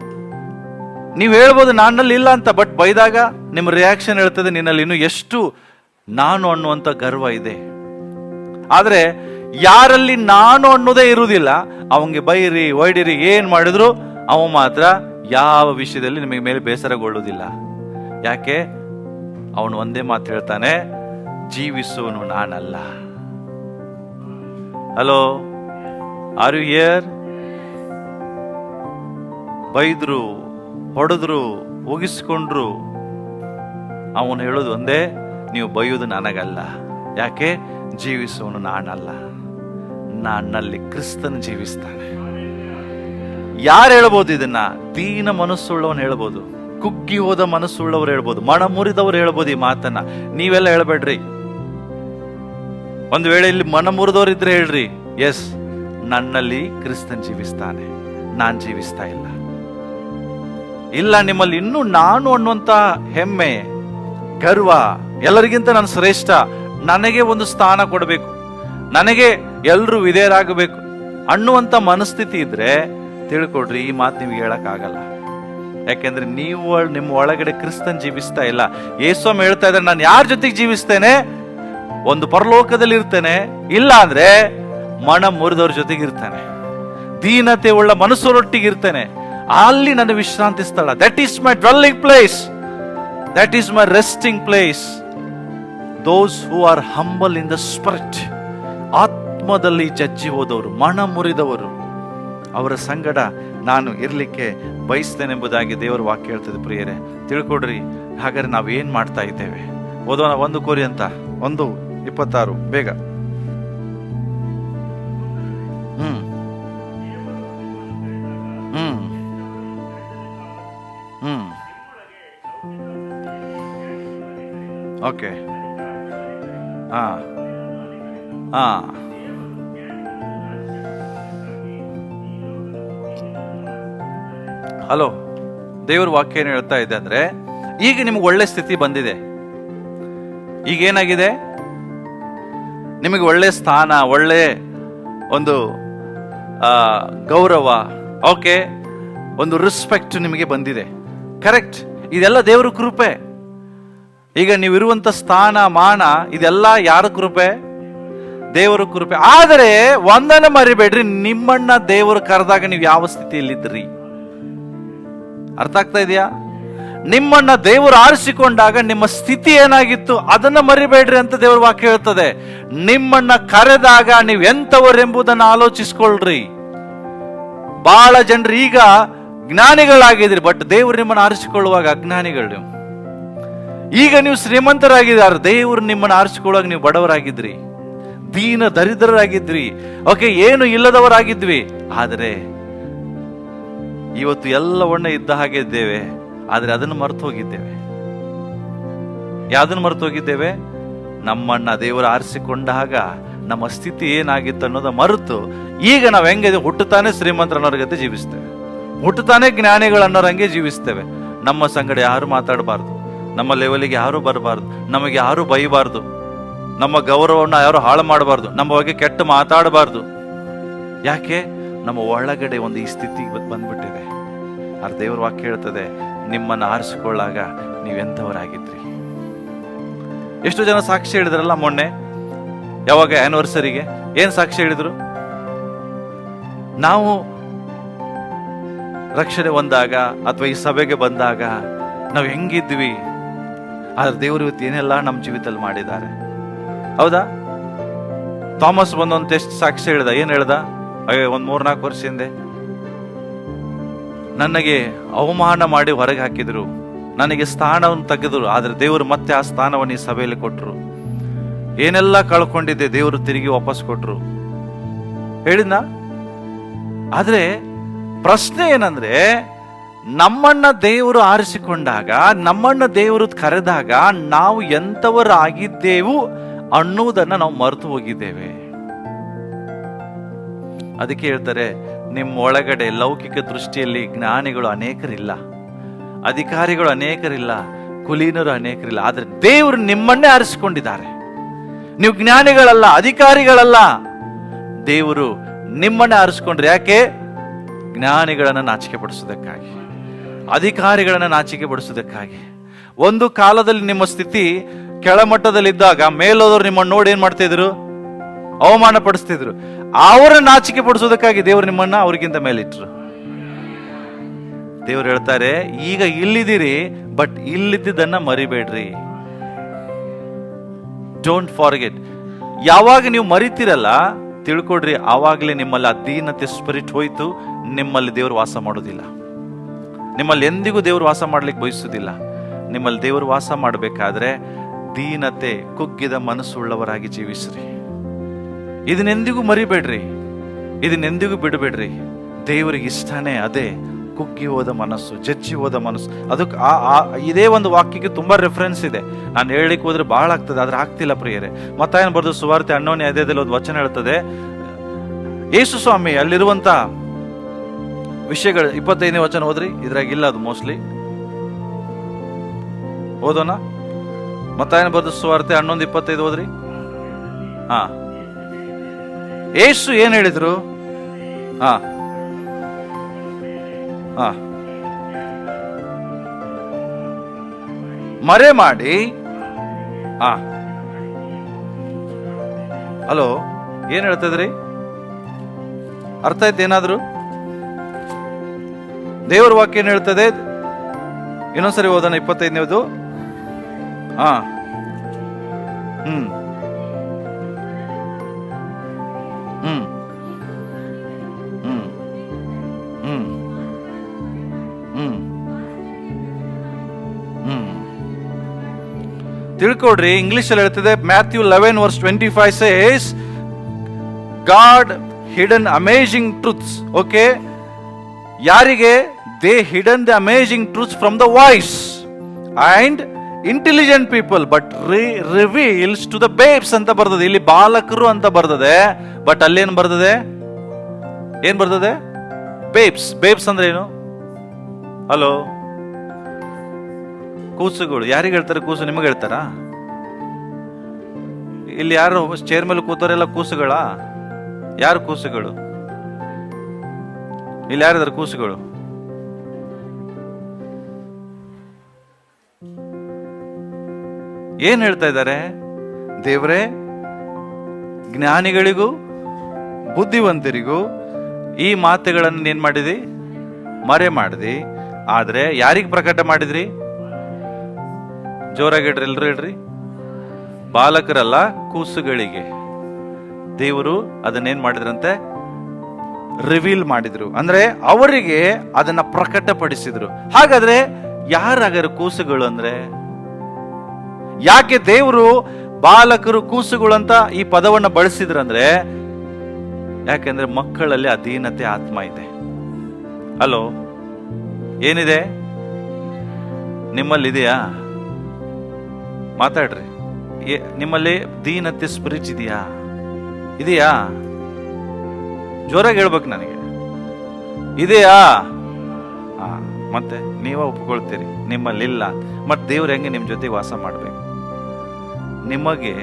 ನೀವು ಹೇಳ್ಬೋದು ನನ್ನಲ್ಲಿ ಇಲ್ಲ ಅಂತ, ಬಟ್ ಬೈದಾಗ ನಿಮ್ಮ ರಿಯಾಕ್ಷನ್ ಹೇಳ್ತದೆ ನಿನ್ನಲ್ಲಿ ಇನ್ನೂ ಎಷ್ಟು ನಾನು ಅನ್ನುವಂಥ ಗರ್ವ ಇದೆ. ಆದ್ರೆ ಯಾರಲ್ಲಿ ನಾನು ಅನ್ನೋದೇ ಇರುವುದಿಲ್ಲ, ಅವಂಗೆ ಬೈರಿ ಹೊಯ್ಡಿರಿ ಏನ್ ಮಾಡಿದ್ರು ಅವ ಮಾತ್ರ ಯಾವ ವಿಷಯದಲ್ಲಿ ನಿಮಗೆ ಮೇಲೆ ಬೇಸರಗೊಳ್ಳುವುದಿಲ್ಲ. ಯಾಕೆ? ಅವನು ಒಂದೇ ಮಾತು ಹೇಳ್ತಾನೆ, ಜೀವಿಸುವನು ನಾನಲ್ಲ. Hello, are you here? ಬೈದ್ರು, ಹೊಡೆದ್ರು, ಒಗಿಸ್ಕೊಂಡ್ರು, ಅವನು ಹೇಳೋದು ಒಂದೇ, ನೀವು ಬೈಯೋದು ನನಗಲ್ಲ. ಯಾಕೆ? ಜೀವಿಸುವನು ನಾನಲ್ಲ, ನನ್ನಲ್ಲಿ ಕ್ರಿಸ್ತನು ಜೀವಿಸ್ತಾನೆ. ಯಾರು ಹೇಳ್ಬೋದು ಇದನ್ನ? ದೀನ ಮನಸ್ಸುಳ್ಳವನು ಹೇಳ್ಬೋದು, ಕುಗ್ಗಿ ಹೋದ ಮನಸ್ಸುಳ್ಳವರು ಹೇಳ್ಬೋದು, ಮನ ಮುರಿದವರು ಹೇಳ್ಬೋದು ಈ ಮಾತನ್ನ. ನೀವೆಲ್ಲ ಹೇಳ್ಬೇಡ್ರಿ. ಒಂದು ವೇಳೆ ಇಲ್ಲಿ ಮನ ಮುರಿದವರು ಇದ್ರೆ ಹೇಳ್ರಿ, ಎಸ್, ನನ್ನಲ್ಲಿ ಕ್ರಿಸ್ತನ್ ಜೀವಿಸ್ತಾನೆ, ನಾನ್ ಜೀವಿಸ್ತಾ ಇಲ್ಲ. ಇಲ್ಲ, ನಿಮ್ಮಲ್ಲಿ ಇನ್ನೂ ನಾನು ಅನ್ನುವಂತ ಹೆಮ್ಮೆ, ಗರ್ವ, ಎಲ್ಲರಿಗಿಂತ ನಾನು ಶ್ರೇಷ್ಠ, ನನಗೆ ಒಂದು ಸ್ಥಾನ ಕೊಡಬೇಕು, ನನಗೆ ಎಲ್ಲರೂ ವಿಧೇಯರಾಗಬೇಕು ಅನ್ನುವಂತ ಮನಸ್ಥಿತಿ ಇದ್ರೆ ತಿಳ್ಕೊಡ್ರಿ, ಈ ಮಾತು ನಿಮ್ಗೆ ಹೇಳಕ್ ಆಗಲ್ಲ. ಯಾಕೆಂದ್ರೆ ನೀವು ನಿಮ್ಮ ಒಳಗಡೆ ಕ್ರಿಸ್ತನ್ ಜೀವಿಸ್ತಾ ಇಲ್ಲ. ಯೇಸುಸ್ವಾಮಿ ಹೇಳ್ತಾ ಇದ್ದಾರೆ, ನಾನು ಯಾರ ಜೊತೆಗೆ ಜೀವಿಸ್ತೇನೆ? ಒಂದು ಪರಲೋಕದಲ್ಲಿ ಇರ್ತೇನೆ, ಇಲ್ಲ ಅಂದ್ರೆ ಮನ ಮುರಿದವ್ರ ಜೊತೆಗೆ ಇರ್ತಾನೆ, ದೀನತೆ ಉಳ್ಳ ಮನಸ್ಸರೊಟ್ಟಿಗೆ ಇರ್ತೇನೆ. ಅಲ್ಲಿ ನನ್ನ ವಿಶ್ರಾಂತಿ ಸ್ಥಳ. That is my dwelling place, that is my resting place. Those who are humble in the spirit, ಆತ್ಮದಲ್ಲಿ ಜಜ್ಜಿ ಹೋದವರು, ಮನ ಮುರಿದವರು, ಅವರ ಸಂಗಡ ನಾನು ಇರ್ಲಿಕ್ಕೆ ಬಯಸ್ತೇನೆಂಬುದಾಗಿ ದೇವರ ವಾಕ್ಯ ಹೇಳ್ತದೆ. ಪ್ರಿಯರೇ, ತಿಳ್ಕೊಡ್ರಿ. ಹಾಗಾದ್ರೆ ನಾವು ಏನ್ ಮಾಡ್ತಾ ಇದ್ದೇವೆ? ಓದೋಣ 1 ಕೊರಿಂಥ 1:26 ಬೇಗ. ಓಕೆ. ಹಲೋ, ದೇವ್ರ ವಾಕ್ಯ ಏನ್ ಹೇಳ್ತಾ ಇದೆ ಅಂದ್ರೆ, ಈಗ ನಿಮ್ಗೆ ಒಳ್ಳೆ ಸ್ಥಿತಿ ಬಂದಿದೆ. ಈಗ ಏನಾಗಿದೆ? ನಿಮಗೆ ಒಳ್ಳೆ ಸ್ಥಾನ, ಒಳ್ಳೆ ಒಂದು ಗೌರವ, ಓಕೆ, ಒಂದು ರೆಸ್ಪೆಕ್ಟ್ ನಿಮಗೆ ಬಂದಿದೆ. ಕರೆಕ್ಟ್. ಇದೆಲ್ಲ ದೇವ್ರ ಕೃಪೆ. ಈಗ ನೀವಿರುವಂತ ಸ್ಥಾನ, ಮಾನ, ಇದೆಲ್ಲ ಯಾರ ಕೃಪೆ? ದೇವರ ಕೃಪೆ. ಆದರೆ ಒಂದನ್ನು ಮರಿಬೇಡ್ರಿ, ನಿಮ್ಮನ್ನ ದೇವರು ಕರೆದಾಗ ನೀವು ಯಾವ ಸ್ಥಿತಿಯಲ್ಲಿದ್ರಿ? ಅರ್ಥ ಆಗ್ತಾ ಇದೆಯಾ? ನಿಮ್ಮನ್ನ ದೇವರು ಆರಿಸಿಕೊಂಡಾಗ ನಿಮ್ಮ ಸ್ಥಿತಿ ಏನಾಗಿತ್ತು ಅದನ್ನ ಮರಿಬೇಡ್ರಿ ಅಂತ ದೇವರ ವಾಕ್ಯ ಹೇಳ್ತದೆ. ನಿಮ್ಮನ್ನ ಕರೆದಾಗ ನೀವು ಎಂತವರೆಂಬುದನ್ನು ಆಲೋಚಿಸ್ಕೊಳ್ರಿ. ಬಹಳ ಜನರು ಈಗ ಜ್ಞಾನಿಗಳಾಗಿದ್ರಿ, ಬಟ್ ದೇವರು ನಿಮ್ಮನ್ನು ಆರಿಸಿಕೊಳ್ಳುವಾಗ ಅಜ್ಞಾನಿಗಳು ನೀವು. ಈಗ ನೀವು ಶ್ರೀಮಂತರಾಗಿದ್ದಾರೆ, ದೇವರು ನಿಮ್ಮನ್ನು ಆರಿಸಿಕೊಳ್ಳುವಾಗ ನೀವು ಬಡವರಾಗಿದ್ರಿ, ದೀನ ದರಿದ್ರರಾಗಿದ್ರಿ, ಓಕೆ, ಏನು ಇಲ್ಲದವರಾಗಿದ್ವಿ. ಆದರೆ ಇವತ್ತು ಎಲ್ಲವನ್ನ ಇದ್ದ ಹಾಗೆ ಇದ್ದೇವೆ, ಆದರೆ ಅದನ್ನು ಮರೆತು ಹೋಗಿದ್ದೇವೆ. ಯಾವ್ದನ್ನು ಮರೆತು ಹೋಗಿದ್ದೇವೆ? ನಮ್ಮನ್ನ ದೇವರು ಆರಿಸಿಕೊಂಡಾಗ ನಮ್ಮ ಸ್ಥಿತಿ ಏನಾಗಿತ್ತು ಅನ್ನೋದ ಮರೆತು ಈಗ ನಾವು ಹೆಂಗಿದೆ, ಹುಟ್ಟುತ್ತಾನೆ ಶ್ರೀಮಂತರನ್ನೋರ ಗತೆ ಜೀವಿಸ್ತೇವೆ, ಹುಟ್ಟುತ್ತಾನೆ ಜ್ಞಾನಿಗಳನ್ನೋರಂಗೆ ಜೀವಿಸ್ತೇವೆ. ನಮ್ಮ ಸಂಗಡ ಯಾರು ಮಾತಾಡಬಾರ್ದು, ನಮ್ಮ ಲೆವೆಲಿಗೆ ಯಾರು ಬರಬಾರ್ದು, ನಮಗೆ ಯಾರು ಬೈಬಾರ್ದು, ನಮ್ಮ ಗೌರವವನ್ನು ಯಾರು ಹಾಳು ಮಾಡಬಾರ್ದು, ನಮ್ಮ ಬಗ್ಗೆ ಕೆಟ್ಟ ಮಾತಾಡಬಾರ್ದು. ಯಾಕೆ? ನಮ್ಮ ಒಳಗಡೆ ಒಂದು ಈ ಸ್ಥಿತಿ ಬಂದ್ಬಿಟ್ಟಿದೆ. ಆ ದೇವ್ರ ವಾಕ್ಯ ಹೇಳ್ತದೆ, ನಿಮ್ಮನ್ನು ಆರಿಸಿಕೊಳ್ಳಾಗ ನೀವೆಂಥವರಾಗಿದ್ರಿ. ಎಷ್ಟು ಜನ ಸಾಕ್ಷಿ ಹೇಳಿದ್ರಲ್ಲ ಮೊನ್ನೆ, ಯಾವಾಗ ಆನಿವರ್ಸರಿಗೆ ಏನ್ ಸಾಕ್ಷಿ ಹೇಳಿದ್ರು? ನಾವು ರಕ್ಷಣೆ ಹೊಂದಾಗ ಅಥವಾ ಈ ಸಭೆಗೆ ಬಂದಾಗ ನಾವು ಹೆಂಗಿದ್ವಿ, ಆದ್ರೆ ದೇವರು ಇವತ್ತು ಏನೆಲ್ಲ ನಮ್ಮ ಜೀವಿತದಲ್ಲಿ ಮಾಡಿದ್ದಾರೆ. ಹೌದಾ? ಥಾಮಸ್ ಬಂದೊಂದು ಟೆಸ್ಟ್ ಸಾಕ್ಷಿ ಹೇಳ್ದ. ಏನ್ ಹೇಳ್ದ? ಒಂದ್ 3-4 ವರ್ಷ ಹಿಂದೆ ನನಗೆ ಅವಮಾನ ಮಾಡಿ ಹೊರಗೆ ಹಾಕಿದ್ರು, ನನಗೆ ಸ್ಥಾನವನ್ನು ತೆಗೆದ್ರು, ಆದ್ರೆ ದೇವರು ಮತ್ತೆ ಆ ಸ್ಥಾನವನ್ನು ಈ ಸಭೆಯಲ್ಲಿ ಕೊಟ್ರು. ಏನೆಲ್ಲ ಕಳ್ಕೊಂಡಿದ್ದೆ ದೇವರು ತಿರುಗಿ ವಾಪಸ್ ಕೊಟ್ರು ಹೇಳಿದ್ನ. ಆದ್ರೆ ಪ್ರಶ್ನೆ ಏನಂದ್ರೆ, ನಮ್ಮನ್ನ ದೇವರು ಆರಿಸಿಕೊಂಡಾಗ, ನಮ್ಮನ್ನ ದೇವರು ಕರೆದಾಗ ನಾವು ಎಂಥವರಾಗಿದ್ದೇವು ಅನ್ನುವುದನ್ನ ನಾವು ಮರೆತು ಹೋಗಿದ್ದೇವೆ. ಅದಕ್ಕೆ ಹೇಳ್ತಾರೆ, ನಿಮ್ಮ ಒಳಗಡೆ ಲೌಕಿಕ ದೃಷ್ಟಿಯಲ್ಲಿ ಜ್ಞಾನಿಗಳು ಅನೇಕರಿಲ್ಲ, ಅಧಿಕಾರಿಗಳು ಅನೇಕರಿಲ್ಲ, ಕುಲೀನರು ಅನೇಕರಿಲ್ಲ. ಆದ್ರೆ ದೇವರು ನಿಮ್ಮನ್ನೇ ಆರಿಸಿಕೊಂಡಿದ್ದಾರೆ. ನೀವು ಜ್ಞಾನಿಗಳಲ್ಲ, ಅಧಿಕಾರಿಗಳಲ್ಲ, ದೇವರು ನಿಮ್ಮನ್ನೇ ಆರಿಸಿಕೊಂಡ್ರೆ. ಯಾಕೆ? ಜ್ಞಾನಿಗಳನ್ನ ನಾಚಿಕೆ ಪಡಿಸೋದಕ್ಕಾಗಿ, ಅಧಿಕಾರಿಗಳನ್ನ ನಾಚಿಕೆ ಪಡಿಸೋದಕ್ಕಾಗಿ. ಒಂದು ಕಾಲದಲ್ಲಿ ನಿಮ್ಮ ಸ್ಥಿತಿ ಕೆಳಮಟ್ಟದಲ್ಲಿದ್ದಾಗ ಮೇಲೋದವ್ರು ನಿಮ್ಮನ್ನು ನೋಡಿ ಏನ್ ಮಾಡ್ತಿದ್ರು? ಅವಮಾನ ಪಡಿಸ್ತಿದ್ರು. ಅವರನ್ನ ನಾಚಿಕೆ ಪಡಿಸೋದಕ್ಕಾಗಿ ದೇವರು ನಿಮ್ಮನ್ನ ಅವ್ರಿಗಿಂತ ಮೇಲಿಟ್ರು. ದೇವರು ಹೇಳ್ತಾರೆ, ಈಗ ಇಲ್ಲಿದ್ದೀರಿ, ಬಟ್ ಇಲ್ಲಿದ್ದನ್ನ ಮರಿಬೇಡ್ರಿ. Don't forget. ಯಾವಾಗ ನೀವು ಮರಿತೀರಲ್ಲ, ತಿಳ್ಕೊಡ್ರಿ, ಆವಾಗಲೇ ನಿಮ್ಮಲ್ಲಿ ಅಧೀನತೆ ಸ್ಪಿರಿಟ್ ಹೋಯ್ತು. ನಿಮ್ಮಲ್ಲಿ ದೇವರು ವಾಸ ಮಾಡೋದಿಲ್ಲ. ನಿಮ್ಮಲ್ಲಿ ಎಂದಿಗೂ ದೇವರು ವಾಸ ಮಾಡ್ಲಿಕ್ಕೆ ಬಯಸುವುದಿಲ್ಲ. ನಿಮ್ಮಲ್ಲಿ ದೇವರು ವಾಸ ಮಾಡಬೇಕಾದ್ರೆ ದೀನತೆ, ಕುಗ್ಗಿದ ಮನಸ್ಸುಳ್ಳವರಾಗಿ ಜೀವಿಸ್ರಿ. ಇದನ್ನೆಂದಿಗೂ ಮರಿಬೇಡ್ರಿ, ಇದನ್ನೆಂದಿಗೂ ಬಿಡಬೇಡ್ರಿ. ದೇವರಿಗೆ ಇಷ್ಟನೇ ಅದೇ, ಕುಗ್ಗಿ ಹೋದ ಮನಸ್ಸು, ಜಜ್ಜಿ ಹೋದ ಮನಸ್ಸು. ಅದಕ್ಕೆ ಇದೇ ಒಂದು ವಾಕ್ಯಕ್ಕೆ ತುಂಬಾ ರೆಫರೆನ್ಸ್ ಇದೆ. ನಾನು ಹೇಳಲಿಕ್ಕೆ ಹೋದ್ರೆ ಬಹಳ ಆಗ್ತದೆ, ಆದ್ರೆ ಆಗ್ತಿಲ್ಲ ಪ್ರಿಯರೇ. ಮತ್ತಾಯನ ಬರೆದ ಸುವಾರ್ತೆ 11ನೇ ಅಧ್ಯಾಯದಲ್ಲಿ ಒಂದು ವಚನ ಹೇಳ್ತದೆ, ಯೇಸು ಸ್ವಾಮಿ ಅಲ್ಲಿರುವಂತ ವಿಷಯಗಳು 25ನೇ ವಚನ ಓದ್ರಿ. ಇದ್ರಾಗಿಲ್ಲ ಅದು ಮೋಸ್ಟ್ಲಿ, ಓದೋಣ. ಮತ್ತಾಯನ ಬರೆದ ಸುವಾರ್ತೆ 11:25 ಓದ್ರಿ. ಹಾ, ಯೇಸು ಏನ್ ಹೇಳಿದ್ರು? ಹಾ ಹಾ ಮರೆ ಮಾಡಿ. ಹಾ, ಹಲೋ, ಏನ್ ಹೇಳ್ತದ್ರಿ? ಅರ್ಥ ಆಯ್ತು ಏನಾದ್ರು? ದೇವರ ವಾಕ್ಯ ಏನ್ ಹೇಳ್ತದೆ? ಇನ್ನೊಂದ್ಸರಿ ಓದೋಣ, 25ನೇದು. ಹಾ, ಹ್ಮ್ ಹ್ಮ್ ಹ್ಮ್ ಹ್ಮ್ ಹ್ಮ್ ಹ್ಮ್ ತಿಳ್ಕೊಡ್ರಿ. ಇಂಗ್ಲಿಷ್ ಅಲ್ಲಿ ಹೇಳ್ತದೆ, Matthew 11:25 says, God hidden amazing truths. Okay, ಯಾರಿಗೆ? They hidden the amazing truths from the voice and intelligent people, but reveals to the babes ಅಂತ ಬರ್ತದೆ. ಇಲ್ಲಿ ಬಾಲಕರು ಅಂತ ಬರ್ತದೆ, ಬಟ್ ಅಲ್ಲೇನ್ ಬರ್ತದೆ? ಏನ್ ಬರ್ತದೆ? ಬೇಬ್ಸ್. ಬೇಬ್ಸ್ ಅಂದ್ರೆ ಏನು? ಹಲೋ, ಕೂಸುಗಳು. ಯಾರಿಗೆ ಹೇಳ್ತಾರೆ ಕೂಸು? ನಿಮಗೆ ಹೇಳ್ತಾರಾ? ಇಲ್ಲಿ ಯಾರು ಚೇರ್ ಮೇಲೆ ಕೂತವರೆಲ್ಲ ಕೂಸುಗಳ? ಯಾರು ಕೂಸುಗಳು? ಇಲ್ಲಿ ಯಾರಿದ್ದಾರೆ ಕೂಸುಗಳು? ಏನ್ ಹೇಳ್ತಾ ಇದ್ದಾರೆ? ದೇವರೇ, ಜ್ಞಾನಿಗಳಿಗೂ ಬುದ್ಧಿವಂತರಿಗೂ ಈ ಮಾತುಗಳನ್ನು ಏನ್ ಮಾಡಿದಿ? ಮರೆ ಮಾಡಿದಿ. ಆದ್ರೆ ಯಾರಿಗೆ ಪ್ರಕಟ ಮಾಡಿದ್ರಿ? ಜೋರಾಗಿ ಹೇಳ್ರಿ, ಎಲ್ರು ಹೇಳ್ರಿ. ಬಾಲಕರಲ್ಲ, ಕೂಸುಗಳಿಗೆ ದೇವರು ಅದನ್ನೇನ್ ಮಾಡಿದ್ರಂತೆ? ರಿವೀಲ್ ಮಾಡಿದ್ರು. ಅಂದ್ರೆ ಅವರಿಗೆ ಅದನ್ನ ಪ್ರಕಟಪಡಿಸಿದ್ರು. ಹಾಗಾದ್ರೆ ಯಾರಾಗಾರ ಕೂಸುಗಳು ಅಂದ್ರೆ? ಯಾಕೆ ದೇವರು ಬಾಲಕರು, ಕೂಸುಗಳು ಅಂತ ಈ ಪದವನ್ನ ಬಳಸಿದ್ರಂದ್ರೆ, ಯಾಕೆಂದ್ರೆ ಮಕ್ಕಳಲ್ಲಿ ಅಧೀನತೆ ಆತ್ಮ ಇದೆ. ಹಲೋ, ಏನಿದೆ? ನಿಮ್ಮಲ್ಲಿ ಇದೆಯಾ? ಮಾತಾಡ್ರಿ. ನಿಮ್ಮಲ್ಲಿ ದೀನತೆ ಸ್ಪಿರಿಟ್ ಇದೆಯಾ? ಇದೆಯಾ? ಜೋರಾಗಿ ಹೇಳ್ಬೇಕು ನನಗೆ. ಇದೆಯಾ? ಮತ್ತೆ ನೀವ ಒಪ್ಕೊಳ್ತೀರಿ ನಿಮ್ಮಲ್ಲಿ ಇಲ್ಲ. ಮತ್ತೆ ದೇವ್ರು ಹೆಂಗೆ ನಿಮ್ ಜೊತೆಗೆ ವಾಸ ಮಾಡ್ಬೇಕು? ನಿಮಗೆ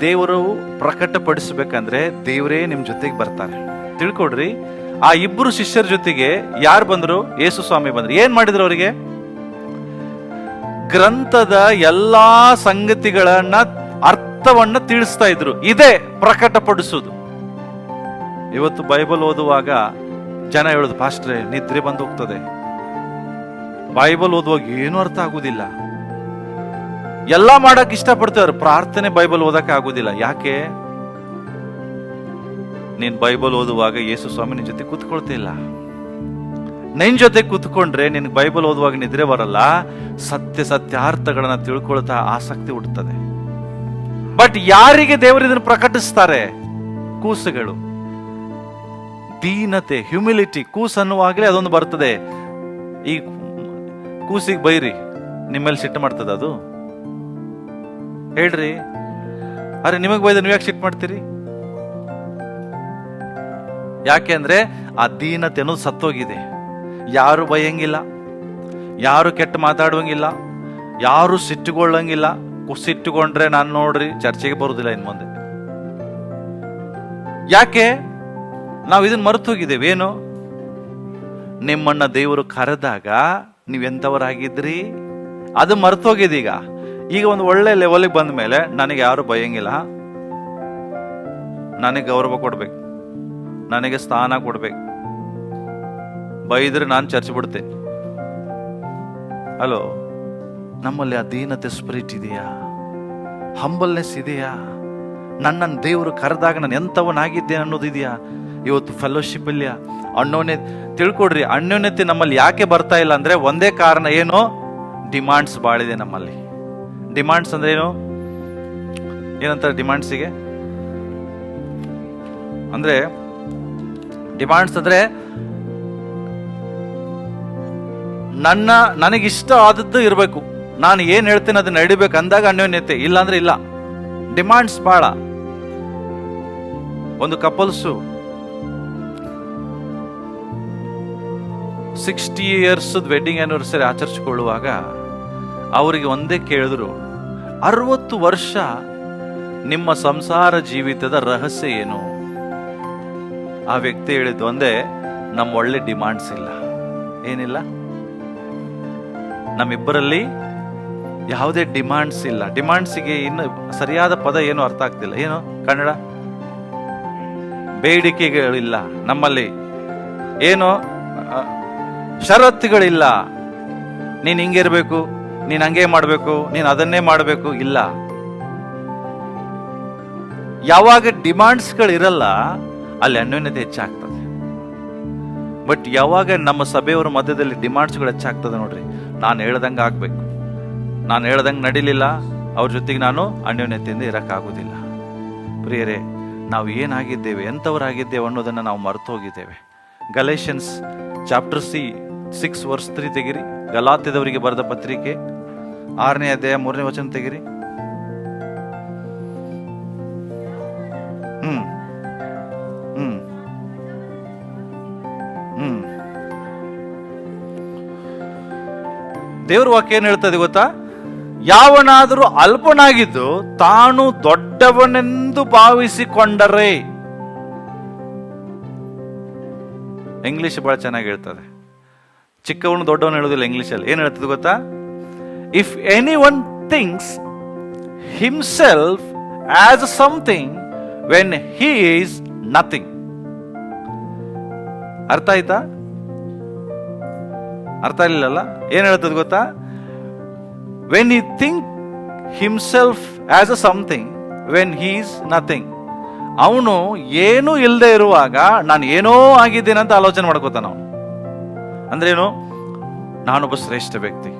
ದೇವರು ಪ್ರಕಟಪಡಿಸ್ಬೇಕಂದ್ರೆ ದೇವರೇ ನಿಮ್ ಜೊತೆಗೆ ಬರ್ತಾರೆ. ತಿಳ್ಕೊಡ್ರಿ. ಆ ಇಬ್ಬರು ಶಿಷ್ಯರ ಜೊತೆಗೆ ಯಾರು ಬಂದ್ರು? ಯೇಸು ಸ್ವಾಮಿ ಬಂದ್ರು. ಏನ್ ಮಾಡಿದ್ರು ಅವರಿಗೆ? ಗ್ರಂಥದ ಎಲ್ಲಾ ಸಂಗತಿಗಳನ್ನ, ಅರ್ಥವನ್ನ ತಿಳಿಸ್ತಾ ಇದ್ರು. ಇದೇ ಪ್ರಕಟಪಡಿಸುವುದು. ಇವತ್ತು ಬೈಬಲ್ ಓದುವಾಗ ಜನ ಹೇಳುದು, ಪಾಸ್ಟ್ರೆ ನಿದ್ರೆ ಬಂದು ಹೋಗ್ತದೆ, ಬೈಬಲ್ ಓದುವಾಗ ಏನು ಅರ್ಥ ಆಗುದಿಲ್ಲ, ಎಲ್ಲ ಮಾಡಕ್ ಇಷ್ಟಪಡ್ತಾರೆ, ಪ್ರಾರ್ಥನೆ ಬೈಬಲ್ ಓದಕ್ಕೆ ಆಗುದಿಲ್ಲ. ಯಾಕೆ? ನೀನ್ ಬೈಬಲ್ ಓದುವಾಗ ಯೇಸು ಸ್ವಾಮಿ ನಿನ್ ಜೊತೆ ಕೂತ್ಕೊಳ್ತಿಲ್ಲ. ನಿನ್ ಜೊತೆ ಕೂತ್ಕೊಂಡ್ರೆ ನಿನ್ ಬೈಬಲ್ ಓದುವಾಗ ನಿದ್ರೆ ಬರಲ್ಲ, ಸತ್ಯಾರ್ಥಗಳನ್ನ ತಿಳ್ಕೊಳ್ತಾ ಆಸಕ್ತಿ ಹುಟ್ಟುತ್ತದೆ. ಬಟ್ ಯಾರಿಗೆ ದೇವರು ಇದನ್ನು ಪ್ರಕಟಿಸ್ತಾರೆ? ಕೂಸುಗಳು. ದೀನತೆ, ಹ್ಯುಮಿಲಿಟಿ. ಕೂಸು ಅನ್ನುವಾಗಲೇ ಅದೊಂದು ಬರ್ತದೆ. ಈ ಕೂಸಿಗೆ ಬೈರಿ, ನಿಮ್ಮಲ್ಲಿ ಸಿಟ್ಟು ಮಾಡ್ತದ ಅದು? ಹೇಳ್ರಿ. ಅರೆ ನಿಮಗೆ ಬೈದ ನೀವು ಯಾಕೆ ಸಿಟ್ಟು ಮಾಡ್ತೀರಿ? ಯಾಕೆ ಅಂದ್ರೆ ಆ ದೀನತೆ ಅನ್ನೋದು ಸತ್ತೋಗಿದೆ. ಯಾರು ಬೈಯಂಗಿಲ್ಲ, ಯಾರು ಕೆಟ್ಟ ಮಾತಾಡುವಂಗಿಲ್ಲ, ಯಾರು ಸಿಟ್ಟುಕೊಳ್ಳಂಗಿಲ್ಲ. ಸಿಟ್ಟುಕೊಂಡ್ರೆ ನಾನು ನೋಡ್ರಿ ಚರ್ಚೆಗೆ ಬರುದಿಲ್ಲ ಇನ್ ಮುಂದೆ. ಯಾಕೆ? ನಾವು ಇದನ್ನ ಮರೆತು ಹೋಗಿದ್ದೇವೆ. ಏನು? ನಿಮ್ಮನ್ನ ದೇವರು ಕರೆದಾಗ ನೀವೆಂಥವರಾಗಿದ್ರಿ ಅದು ಮರೆತೋಗಿದೆ. ಈಗ ಒಂದು ಒಳ್ಳೆ ಲೆವೆಲ್ಗೆ ಬಂದ ಮೇಲೆ ನನಗೆ ಯಾರು ಬೈಯಂಗಿಲ್ಲ, ನನಗೆ ಗೌರವ ಕೊಡ್ಬೇಕು, ನನಗೆ ಸ್ಥಾನ ಕೊಡ್ಬೇಕು. ಬೈದ್ರೆ ನಾನು ಚರ್ಚೆ ಬಿಡ್ತೇನೆ. ಹಲೋ, ನಮ್ಮಲ್ಲಿ ಆ ದೀನತೆ ಸ್ಪಿರಿಟ್ ಇದೆಯಾ? ಹಂಬಲ್ನೆಸ್ ಇದೆಯಾ? ನನ್ನನ್ನು ದೇವರು ಕರೆದಾಗ ನಾನು ಎಂಥವನಾಗಿದ್ದೇನೆ ಅನ್ನೋದು ಇದೆಯಾ? ಇವತ್ತು ಫೆಲೋಶಿಪ್ ಇಲ್ಲ, ಅನ್ಯೋನ್ಯತೆ. ತಿಳ್ಕೊಡ್ರಿ, ಅನ್ಯೋನ್ಯತೆ ನಮ್ಮಲ್ಲಿ ಯಾಕೆ ಬರ್ತಾ ಇಲ್ಲ ಅಂದ್ರೆ ಒಂದೇ ಕಾರಣ. ಏನು? ಡಿಮಾಂಡ್ಸ್ ಬಾಳಿದೆ ನಮ್ಮಲ್ಲಿ. ಡಿಮಾಂಡ್ಸ್ ಅಂದ್ರೆ ಏನು? ಏನಂತಾರೆ ಡಿಮಾಂಡ್ಸಿಗೆ? ಅಂದ್ರೆ ಡಿಮಾಂಡ್ಸ್ ಅಂದ್ರೆ ನನಗಿಷ್ಟ ಆದದ್ದು ಇರಬೇಕು, ನಾನು ಏನ್ ಹೇಳ್ತೇನೆ ಅದನ್ನ ನಡಿಬೇಕು ಅಂದಾಗ ಅನ್ಯೋನ್ಯತೆ. ಇಲ್ಲ ಅಂದ್ರೆ ಇಲ್ಲ. ಡಿಮಾಂಡ್ಸ್ ಬಾಳ. ಒಂದು ಕಪಲ್ಸು 60 years ವೆಡ್ಡಿಂಗ್ ಆನಿವರ್ಸರಿ ಆಚರಿಸಿಕೊಳ್ಳುವಾಗ ಅವರಿಗೆ ಒಂದೇ ಕೇಳಿದ್ರು, 60 ವರ್ಷ ನಿಮ್ಮ ಸಂಸಾರ ಜೀವಿತದ ರಹಸ್ಯ ಏನು? ಆ ವ್ಯಕ್ತಿ ಹೇಳಿದ್ದು ಒಂದೇ, ನಮ್ಮ ಒಳ್ಳೆ ಡಿಮಾಂಡ್ಸ್ ಇಲ್ಲ. ಏನಿಲ್ಲ? ನಮ್ಮಿಬ್ಬರಲ್ಲಿ ಯಾವುದೇ ಡಿಮಾಂಡ್ಸ್ ಇಲ್ಲ. ಡಿಮಾಂಡ್ಸಿಗೆ ಇನ್ನು ಸರಿಯಾದ ಪದ ಏನು ಅರ್ಥ ಆಗ್ತಿಲ್ಲ. ಏನು ಕನ್ನಡ? ಬೇಡಿಕೆಗಳಿಲ್ಲ ನಮ್ಮಲ್ಲಿ. ಏನು? ಷರತ್ತುಗಳಿಲ್ಲ. ನೀನ್ ಹಿಂಗಿರ್ಬೇಕು, ನೀನ್ ಹಂಗೆ ಮಾಡ್ಬೇಕು, ನೀನ್ ಅದನ್ನೇ ಮಾಡ್ಬೇಕು. ಇಲ್ಲ. ಯಾವಾಗ ಡಿಮಾಂಡ್ಸ್ಗಳಿರಲ್ಲ ಅಲ್ಲಿ ಅನ್ಯೋನ್ಯತೆ ಹೆಚ್ಚಾಗ್ತದೆ. ಬಟ್ ಯಾವಾಗ ನಮ್ಮ ಸಭೆಯವರ ಮಧ್ಯದಲ್ಲಿ ಡಿಮಾಂಡ್ಸ್ಗಳು ಹೆಚ್ಚಾಗ್ತದೆ ನೋಡ್ರಿ, ನಾನು ಹೇಳ್ದಂಗೆ ಆಗ್ಬೇಕು, ನಾನು ಹೇಳ್ದಂಗೆ ನಡಿಲಿಲ್ಲ, ಅವ್ರ ಜೊತೆಗೆ ನಾನು ಅನ್ಯೋನ್ಯತೆಯಿಂದ ಇರಕ್ಕಾಗೋದಿಲ್ಲ. ಪ್ರಿಯರೇ, ನಾವು ಏನಾಗಿದ್ದೇವೆ, ಎಂಥವರಾಗಿದ್ದೇವೆ ಅನ್ನೋದನ್ನು ನಾವು ಮರೆತು ಹೋಗಿದ್ದೇವೆ. ಗಲೇಷನ್ಸ್ ಚಾಪ್ಟರ್ 6:3 ತೆಗಿರಿ. ಗಲಾತ್ಯದವರಿಗೆ ಬರೆದ ಪತ್ರಿಕೆ 6ನೇ ಅಧ್ಯಾಯ 3ನೇ ವಚನ ತೆಗಿರಿ. ದೇವ್ರ ವಾಕ್ಯ ಏನ್ ಹೇಳ್ತದೆ ಗೊತ್ತಾ? ಯಾವನಾದರೂ ಅಲ್ಪನಾಗಿದ್ದು ತಾನು ದೊಡ್ಡವನೆಂದು ಭಾವಿಸಿಕೊಂಡರೆ. ಇಂಗ್ಲಿಷ್ ಬಹಳ ಚೆನ್ನಾಗಿ ಹೇಳ್ತದೆ. ಚಿಕ್ಕವನು ದೊಡ್ಡವನು ಹೇಳೋದಿಲ್ಲ ಇಂಗ್ಲಿಷಲ್ಲಿ. ಏನ್ ಹೇಳ್ತದೆ ಗೊತ್ತಾ? If any one thinks himself as something when he is nothing. ಅರ್ಥ ಆಯ್ತಾ? ಅರ್ಥ ಆಗಲಿಲ್ಲಲ್ಲ? ಏನ್ ಹೇಳ್ತದೆ ಗೊತ್ತಾ? When he think himself as a something when he is nothing. ಅವನು ಏನೂ ಇಲ್ಲದೆ ಇರುವಾಗ ನಾನು ಏನೋ ಆಗಿದ್ದೇನೆ ಅಂತ ಆಲೋಚನೆ ಮಾಡ್ಕೋತಾನ ಅವನು. ಅಂದ್ರೇನು? ನಾನೊಬ್ಬ ಶ್ರೇಷ್ಠ ವ್ಯಕ್ತಿ.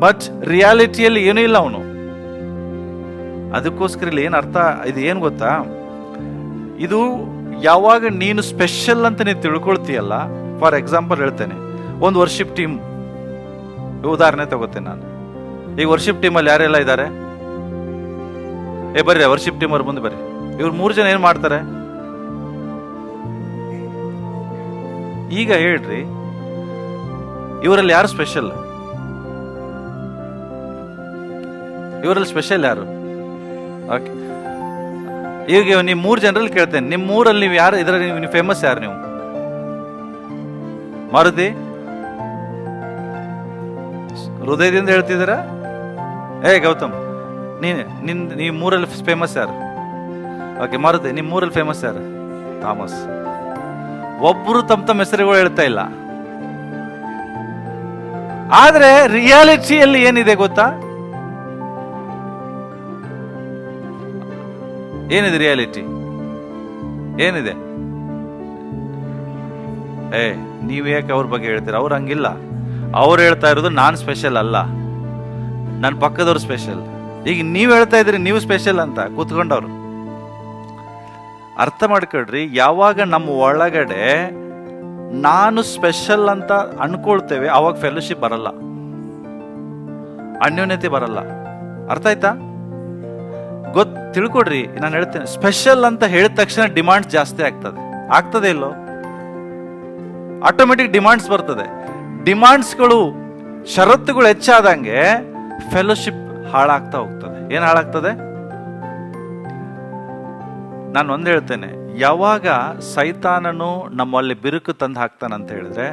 ಬಟ್ ರಿಯಾಲಿಟಿಯಲ್ಲಿ ಏನೂ ಇಲ್ಲ ಅವನು. ಅದಕ್ಕೋಸ್ಕರ ಇಲ್ಲಿ ಏನ್ ಅರ್ಥ, ಇದು ಏನ್ ಗೊತ್ತಾ? ಇದು ಯಾವಾಗ ನೀನು ಸ್ಪೆಷಲ್ ಅಂತ ನೀನು ತಿಳ್ಕೊಳ್ತೀಯಲ್ಲ. ಫಾರ್ ಎಕ್ಸಾಂಪಲ್ ಹೇಳ್ತೇನೆ, ಒಂದು ವರ್ಷಿಪ್ ಟೀಮ್ ಉದಾಹರಣೆ ತಗೋತೇನೆ ನಾನು. ಈಗ ವರ್ಷಿಪ್ ಟೀಮಲ್ಲಿ ಯಾರೆಲ್ಲ ಇದ್ದಾರೆ? ಬರ್ರಿ, ವರ್ಷಿಪ್ ಟೀಮ್ ಅವ್ರ ಮುಂದೆ ಬರ್ರಿ. ಇವ್ರು 3 ಜನ ಏನ್ ಮಾಡ್ತಾರೆ ಈಗ ಹೇಳ್ರಿ? ಇವರಲ್ಲಿ ಯಾರು ಸ್ಪೆಷಲ್? ಇವರಲ್ಲಿ ಸ್ಪೆಷಲ್ ಯಾರು? ಓಕೆ, ಈಗ ನೀವು 3 ಜನರಲ್ಲಿ ಕೇಳ್ತೇನೆ, ನಿಮ್ಮ 3ರಲ್ಲಿ ನೀವು ಯಾರು ಇದರಲ್ಲಿ ನೀವು ಫೇಮಸ್ ಯಾರು? ನೀವು ಮಾರುತಿ ಹೃದಯದಿಂದ ಹೇಳ್ತಿದ್ದೀರಾ? ಗೌತಮ್, ನೀವು 3ರಲ್ಲಿ ಫೇಮಸ್ ಯಾರು? ಓಕೆ, ಮಾರುತಿ ನಿಮ್ಮ 3ರಲ್ಲಿ ಫೇಮಸ್ ಯಾರು? ಥಾಮಸ್. ಒಬ್ರು ತಮ್ಮ ಹೆಸರುಗಳು ಹೇಳ್ತಾ ಇಲ್ಲ. ಆದ್ರೆ ರಿಯಾಲಿಟಿಯಲ್ಲಿ ಏನಿದೆ ಗೊತ್ತಾ? ಏನಿದೆ ರಿಯಾಲಿಟಿ? ಏನಿದೆ? ನೀವು ಯಾಕೆ ಅವ್ರ ಬಗ್ಗೆ ಹೇಳ್ತೀರ? ಅವ್ರು ಹಂಗಿಲ್ಲ. ಅವ್ರು ಹೇಳ್ತಾ ಇರೋದು ನಾನ್ ಸ್ಪೆಷಲ್ ಅಲ್ಲ, ನನ್ನ ಪಕ್ಕದವ್ರು ಸ್ಪೆಷಲ್. ಈಗ ನೀವು ಹೇಳ್ತಾ ಇದ್ರಿ ನೀವು ಸ್ಪೆಷಲ್ ಅಂತ ಕೂತ್ಕೊಂಡವ್ರು. ಅರ್ಥ ಮಾಡ್ಕೊಳ್ರಿ, ಯಾವಾಗ ನಮ್ಮ ಒಳಗಡೆ ನಾನು ಸ್ಪೆಷಲ್ ಅಂತ ಅನ್ಕೊಳ್ತೇವೆ ಅವಾಗ ಫೆಲೋಶಿಪ್ ಬರಲ್ಲ, ಅನ್ಯೋನ್ಯತೆ ಬರಲ್ಲ. ಅರ್ಥ ಆಯ್ತಾ? ತಿಳ್ಕೊಡ್ರಿ, ನಾನು ಹೇಳ್ತೇನೆ, ಸ್ಪೆಷಲ್ ಅಂತ ಹೇಳಿದ ತಕ್ಷಣ ಡಿಮಾಂಡ್ಸ್ ಜಾಸ್ತಿ ಆಗ್ತದೆ ಇಲ್ಲೋ? ಆಟೋಮೆಟಿಕ್ ಡಿಮಾಂಡ್ಸ್ ಬರ್ತದೆ. ಡಿಮಾಂಡ್ಸ್ಗಳು, ಷರತ್ತುಗಳು ಹೆಚ್ಚಾದಂಗೆ ಫೆಲೋಶಿಪ್ ಹಾಳಾಗ್ತಾ ಹೋಗ್ತದೆ. ಏನ್ ಹಾಳಾಗ್ತದೆ? ನಾನು ಒಂದ್ ಹೇಳ್ತೇನೆ, ಯಾವಾಗ ಸೈತಾನನು ನಮ್ಮಲ್ಲಿ ಬಿರುಕು ತಂದು ಹಾಕ್ತಾನಂತ ಹೇಳಿದ್ರೆ,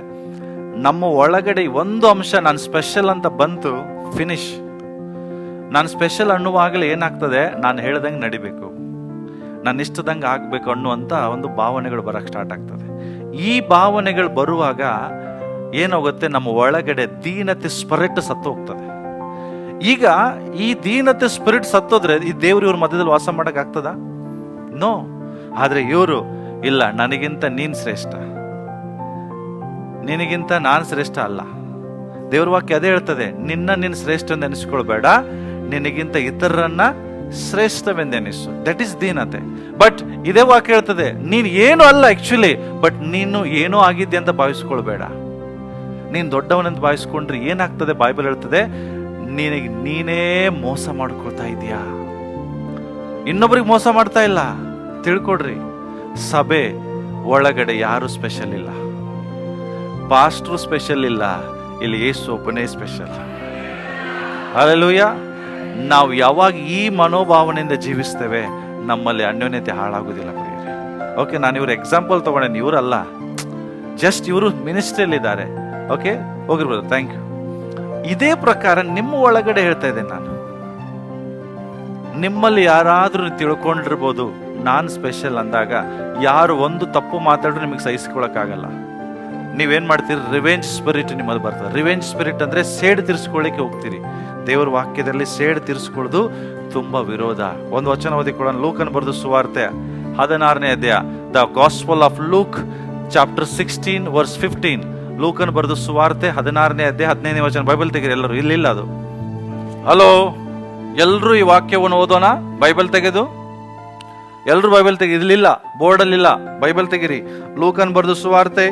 ನಮ್ಮ ಒಳಗಡೆ ಒಂದು ಅಂಶ ನಾನು ಸ್ಪೆಷಲ್ ಅಂತ ಬಂತು, ಫಿನಿಶ್. ನಾನು ಸ್ಪೆಷಲ್ ಅನ್ನುವಾಗಲೇ ಏನಾಗ್ತದೆ, ನಾನು ಹೇಳ್ದಂಗೆ ನಡಿಬೇಕು, ನಾನು ಇಷ್ಟದಂಗೆ ಆಗ್ಬೇಕು ಅನ್ನುವಂಥ ಒಂದು ಭಾವನೆಗಳು ಬರಕ್ಕೆ ಸ್ಟಾರ್ಟ್ ಆಗ್ತದೆ. ಈ ಭಾವನೆಗಳು ಬರುವಾಗ ಏನಾಗುತ್ತೆ, ನಮ್ಮ ಒಳಗಡೆ ದೀನತೆ ಸ್ಪಿರಿಟ್ ಸತ್ತು ಹೋಗ್ತದೆ. ಈಗ ಈ ದೀನತೆ ಸ್ಪಿರಿಟ್ ಸತ್ತೋದ್ರೆ ಈ ದೇವ್ರು ಇವ್ರ ಮಧ್ಯದಲ್ಲಿ ವಾಸ ಮಾಡಕ್ ಆಗ್ತದ? ನೋ. ಆದ್ರೆ ಇವರು ಇಲ್ಲ, ನನಗಿಂತ ನೀನ್ ಶ್ರೇಷ್ಠ, ನಿನಗಿಂತ ನಾನು ಶ್ರೇಷ್ಠ ಅಲ್ಲ. ದೇವ್ರ ವಾಕ್ಯ ಅದೇ ಹೇಳ್ತದೆ, ನಿನ್ನ ಶ್ರೇಷ್ಠ ಎಂದು ಎನಿಸ್ಕೊಳ್ಬೇಡ, ನಿನಗಿಂತ ಇತರರನ್ನ ಶ್ರೇಷ್ಠವೆಂದೆನಿಸು. ದಟ್ ಈಸ್ ದೀನತೆ. ಬಟ್ ಇದೇ ವಾಕ್ಯ ಹೇಳ್ತದೆ, ನೀನು ಏನು ಅಲ್ಲ ಆಕ್ಚುಲಿ, ಬಟ್ ನೀನು ಏನೋ ಆಗಿದ್ದೆ ಅಂತ ಭಾವಿಸ್ಕೊಳ್ಬೇಡ. ನೀನು ದೊಡ್ಡವನಂತ ಭಾವಿಸ್ಕೊಂಡ್ರೆ ಏನಾಗ್ತದೆ? ಬೈಬಲ್ ಹೇಳ್ತದೆ, ನಿನಗೆ ನೀನೇ ಮೋಸ ಮಾಡ್ಕೊಳ್ತಾ ಇದೀಯಾ, ಇನ್ನೊಬ್ರಿಗೆ ಮೋಸ ಮಾಡ್ತಾ ಇಲ್ಲ. ತಿಳ್ಕೊಡ್ರಿ, ಸಭೆ ಒಳಗಡೆ ಯಾರು ಸ್ಪೆಷಲ್ ಇಲ್ಲ, ಪಾಸ್ಟ್ರು ಸ್ಪೆಷಲ್ ಇಲ್ಲ, ಇಲ್ಲಿ ಯೇಸು ಒಬ್ಬನೇ ಸ್ಪೆಷಲ್. ಹಲ್ಲೆಲೂಯಾ. ನಾವು ಯಾವಾಗ ಈ ಮನೋಭಾವನೆಯಿಂದ ಜೀವಿಸ್ತೇವೆ, ನಮ್ಮಲ್ಲಿ ಅನ್ಯೋನ್ಯತೆ ಹಾಳಾಗುವುದಿಲ್ಲ ಪ್ರಿಯರೇ. ಓಕೆ, ನಾನು ಇವ್ರ ಎಕ್ಸಾಂಪಲ್ ತಗೊಂಡೇನೆ, ಇವರಲ್ಲ, ಜಸ್ಟ್ ಇವರು ಮಿನಿಸ್ಟ್ರಿಯಲ್ಲಿ ಇದ್ದಾರೆ. ಓಕೆ, ಹೋಗಿರ್ಬೋದು, ಥ್ಯಾಂಕ್ ಯು. ಇದೇ ಪ್ರಕಾರ ನಿಮ್ಮ ಒಳಗಡೆ ಹೇಳ್ತಾ ಇದ್ದೇನೆ ನಾನು. ನಿಮ್ಮಲ್ಲಿ ಯಾರಾದ್ರೂ ತಿಳ್ಕೊಂಡಿರ್ಬೋದು ನಾನು ಸ್ಪೆಷಲ್ ಅಂದಾಗ, ಯಾರು ಒಂದು ತಪ್ಪು ಮಾತಾಡ್ರು ನಿಮಗೆ ಸಹಿಸ್ಕೊಳಕ್ಕಾಗಲ್ಲ. ನೀವೇನ್ ಮಾಡ್ತೀರಿ? ರಿವೆಂಜ್ ಸ್ಪಿರಿಟ್ ನಿಮ್ಮಲ್ಲಿ ಬರ್ತದೆ. ರಿವೆಂಜ್ ಸ್ಪಿರಿಟ್ ಅಂದ್ರೆ ಸೇಡು ತೀರಿಸ್ಕೊಳ್ಳಿಕ್ಕೆ ಹೋಗ್ತೀರಿ. ದೇವರ ವಾಕ್ಯದಲ್ಲಿ ಸೇಡು ತೀರಿಸ್ಕೊಳ್ಳೋದು ತುಂಬಾ ವಿರೋಧ. ಒಂದು ವಚನ ಓದಿಕೊಳ್ಳೋಣ. ಲೂಕನ್ ಬರೆದ ಸುವಾರ್ತೆ 16ನೇ ಅಧ್ಯಾಯ, the gospel of Luke chapter 16 verse 15. ಲೂಕನ್ ಬರೆದ ಸುವಾರ್ತೆ 16ನೇ ಅಧ್ಯಾಯ 15ನೇ ವಚನ. ಬೈಬಲ್ ತೆಗೀರಿ ಎಲ್ಲರೂ, ಇಲ್ಲಿಲ್ಲ ಅದು. ಹಲೋ, ಎಲ್ರು ಈ ವಾಕ್ಯವನ್ನು ಓದೋಣ. ಬೈಬಲ್ ತೆಗೆದು ಎಲ್ರು ಬೈಬಲ್ ತೆಗಿ, ಇಲ್ಲಿಲ್ಲ, ಬೋರ್ಡಲ್ಲಿಲ್ಲ, ಬೈಬಲ್ ತೆಗಿರಿ. ಲೂಕನ್ ಬರೆದ ಸುವಾರ್ತೆ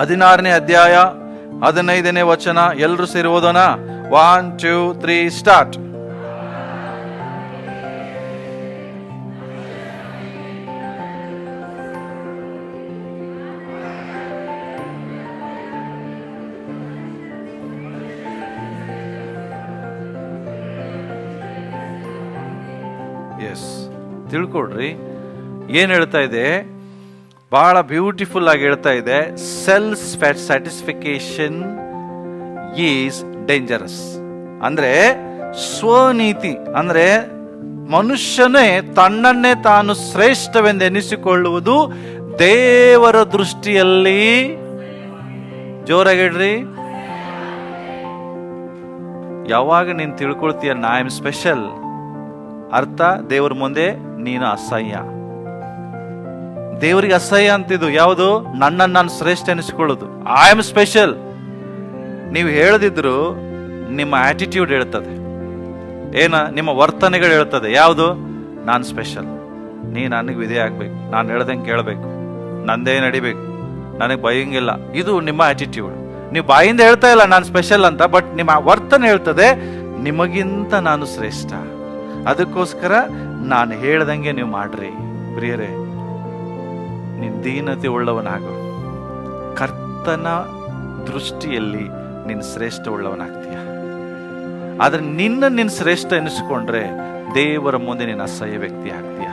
16ನೇ ಅಧ್ಯಾಯ 15ನೇ ವಚನ. ಎಲ್ರು ಸೇರಿ ಓದೋಣ. 1 2 3 ಸ್ಟಾರ್ಟ್. ಎಸ್, ತಿಳ್ಕೊಡ್ರಿ ಏನ್ ಹೇಳ್ತಾ ಇದೆ. ಬಹಳ ಬ್ಯೂಟಿಫುಲ್ ಆಗಿ ಹೇಳ್ತಾ ಇದೆ, ಸೆಲ್ಫ್ ಸ್ಯಾಟಿಸ್ಫಿಕೇಶನ್ ಈಸ್ ಡೇಂಜರಸ್. ಅಂದ್ರೆ ಸ್ವನೀತಿ ಅಂದ್ರೆ ಮನುಷ್ಯನೇ ತನ್ನನ್ನೇ ತಾನು ಶ್ರೇಷ್ಠವೆಂದೆನಿಸಿಕೊಳ್ಳುವುದು ದೇವರ ದೃಷ್ಟಿಯಲ್ಲಿ, ಜೋರಾಗಿಡ್ರಿ, ಯಾವಾಗ ನೀನು ತಿಳ್ಕೊಳ್ತೀಯ ನಾ ಆಮ್ ಸ್ಪೆಷಲ್, ಅರ್ಥ ದೇವರ ಮುಂದೆ ನೀನು ಅಸಹ್ಯ. ದೇವರಿಗೆ ಅಸಹ್ಯ ಅಂತಿದ್ದು ಯಾವುದು? ನನ್ನನ್ನು ನಾನು ಶ್ರೇಷ್ಠ ಎನಿಸಿಕೊಳ್ಳೋದು. I am special. ನೀವು ಹೇಳದಿದ್ರು ನಿಮ್ಮ ಆಟಿಟ್ಯೂಡ್ ಹೇಳ್ತದೆ, ಏನ ನಿಮ್ಮ ವರ್ತನೆಗಳು ಹೇಳ್ತದೆ. ಯಾವುದು? ನಾನು ಸ್ಪೆಷಲ್, ನೀ ನನಗೆ ವಿಧೇಯ ಆಗ್ಬೇಕು, ನಾನು ಹೇಳ್ದಂಗೆ ಕೇಳಬೇಕು, ನಂದೇ ನಡಿಬೇಕು, ನನಗೆ ಭಯಂಗಿಲ್ಲ. ಇದು ನಿಮ್ಮ ಆಟಿಟ್ಯೂಡ್. ನೀವು ಬಾಯಿಂದ ಹೇಳ್ತಾ ಇಲ್ಲ ನಾನು ಸ್ಪೆಷಲ್ ಅಂತ, ಬಟ್ ನಿಮ್ಮ ವರ್ತನೆ ಹೇಳ್ತದೆ ನಿಮಗಿಂತ ನಾನು ಶ್ರೇಷ್ಠ. ಅದಕ್ಕೋಸ್ಕರ ನಾನು ಹೇಳ್ದಂಗೆ ನೀವು ಮಾಡ್ರಿ. ಪ್ರಿಯರೇ, ನಿನ್ ದೀನತೆ ಉಳ್ಳವನಾಗು. ಕರ್ತನ ದೃಷ್ಟಿಯಲ್ಲಿ ನಿನ್ ಶ್ರೇಷ್ಠ ಉಳ್ಳವನಾಗ್ತೀಯ. ಆದ್ರೆ ನಿನ್ನ ಶ್ರೇಷ್ಠ ಎನಿಸಿಕೊಂಡ್ರೆ ದೇವರ ಮುಂದೆ ನೀನು ಅಸಹ್ಯ ವ್ಯಕ್ತಿ ಆಗ್ತೀಯ.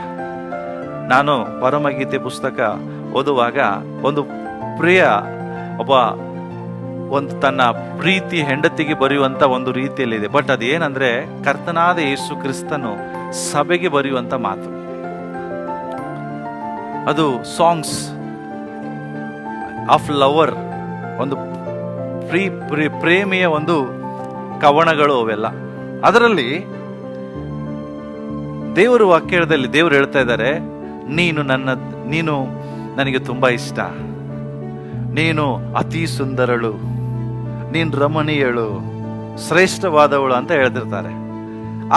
ನಾನು ಪರಮಗೀತೆ ಪುಸ್ತಕ ಓದುವಾಗ ಒಂದು ಪ್ರಿಯ ಒಂದು ತನ್ನ ಪ್ರೀತಿ ಹೆಂಡತಿಗೆ ಬರೆಯುವಂತ ಒಂದು ರೀತಿಯಲ್ಲಿದೆ. ಬಟ್ ಅದೇನಂದ್ರೆ ಕರ್ತನಾದ ಯೇಸು ಕ್ರಿಸ್ತನು ಸಭೆಗೆ ಬರೆಯುವಂತ ಮಾತು. ಅದು ಸಾಂಗ್ಸ್ ಆಫ್ ಲವರ್, ಒಂದು ಪ್ರೇಮಿಯ ಒಂದು ಕವನಗಳು ಅವೆಲ್ಲ. ಅದರಲ್ಲಿ ದೇವರು ವಾಕ್ಯದಲ್ಲಿ ದೇವರು ಹೇಳ್ತಾ ಇದ್ದಾರೆ, ನೀನು ನನಗೆ ತುಂಬಾ ಇಷ್ಟ, ನೀನು ಅತಿ ಸುಂದರಳು, ನೀನು ರಮಣೀಯಳು, ಶ್ರೇಷ್ಠವಾದವಳು ಅಂತ ಹೇಳ್ತಿರ್ತಾರೆ.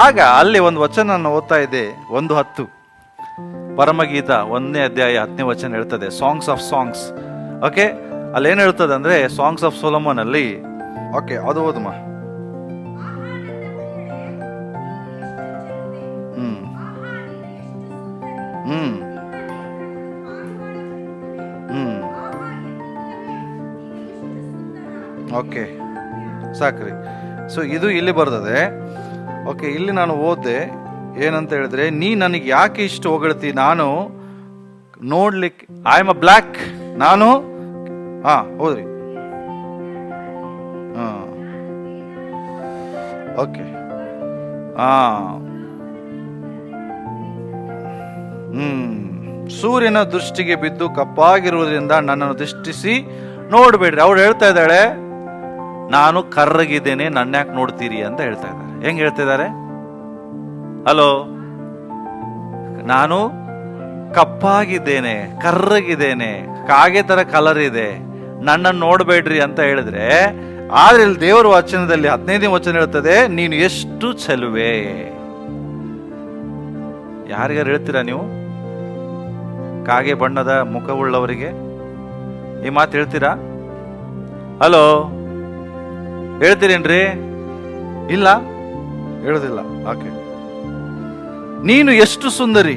ಆಗ ಅಲ್ಲಿ ಒಂದು ವಚನ ಓದ್ತಾ ಇದೆ, 1:10. ಪರಮಗೀತ 1ನೇ ಅಧ್ಯಾಯ 10ನೇ ವಚನ ಹೇಳ್ತದೆ, ಸಾಂಗ್ಸ್ ಆಫ್ ಸಾಂಗ್ಸ್. ಓಕೆ, ಅಲ್ಲೇನು ಹೇಳ್ತದೆ ಅಂದ್ರೆ ಸಾಂಗ್ಸ್ ಆಫ್ ಸೊಲೊಮನ್ ಅಲ್ಲಿ. ಓಕೆ, ಅದು ಓದಮ್ಮ. ಓಕೆ, ಸಾಕ್ರಿ. ಸೊ ಇದು ಇಲ್ಲಿ ಬರ್ತದೆ. ಓಕೆ, ಇಲ್ಲಿ ನಾನು ಓದ್ದೆ ಏನಂತ ಹೇಳಿದ್ರೆ, ನೀ ನನಗೆ ಯಾಕೆ ಇಷ್ಟು ಹೊಗಳ್ತಿ, ನಾನು ನೋಡ್ಲಿಕ್ಕೆ ಐ ಆಮ್ ಅ ಬ್ಲ್ಯಾಕ್, ನಾನು ಹೌದ್ರಿ. ಓಕೆ, ಸೂರ್ಯನ ದೃಷ್ಟಿಗೆ ಬಿದ್ದು ಕಪ್ಪಾಗಿರುವುದರಿಂದ ನನ್ನನ್ನು ದೃಷ್ಟಿಸಿ ನೋಡ್ಬೇಡ್ರಿ. ಅವ್ರು ಹೇಳ್ತಾ ಇದ್ದಾಳೆ, ನಾನು ಕರ್ರಗಿದ್ದೇನೆ, ನನ್ನ ಯಾಕೆ ನೋಡ್ತೀರಿ ಅಂತ ಹೇಳ್ತಾ ಇದ್ದಾರೆ. ಹೆಂಗ್ ಹೇಳ್ತಾ ಇದ್ದಾರೆ? ಹಲೋ, ನಾನು ಕಪ್ಪಾಗಿದ್ದೇನೆ, ಕರ್ರಗಿದ್ದೇನೆ, ಕಾಗೆ ತರ ಕಲರ್ ಇದೆ, ನನ್ನನ್ನು ನೋಡ್ಬೇಡ್ರಿ ಅಂತ ಹೇಳಿದ್ರೆ, ಆದ್ರೆ ಇಲ್ಲಿ ದೇವರ ವಚನದಲ್ಲಿ 15ನೇ ವಚನ ಹೇಳ್ತದೆ, ನೀನು ಎಷ್ಟು ಚೆಲುವೆ. ಯಾರಿಗಾರು ಹೇಳ್ತೀರಾ ನೀವು? ಕಾಗೆ ಬಣ್ಣದ ಮುಖವುಳ್ಳವರಿಗೆ ಈ ಮಾತು ಹೇಳ್ತೀರಾ? ಹಲೋ, ಹೇಳ್ತೀರೇನ್ರಿ? ಇಲ್ಲ, ಹೇಳುದಿಲ್ಲ. ಓಕೆ, ನೀನು ಎಷ್ಟು ಸುಂದರಿ.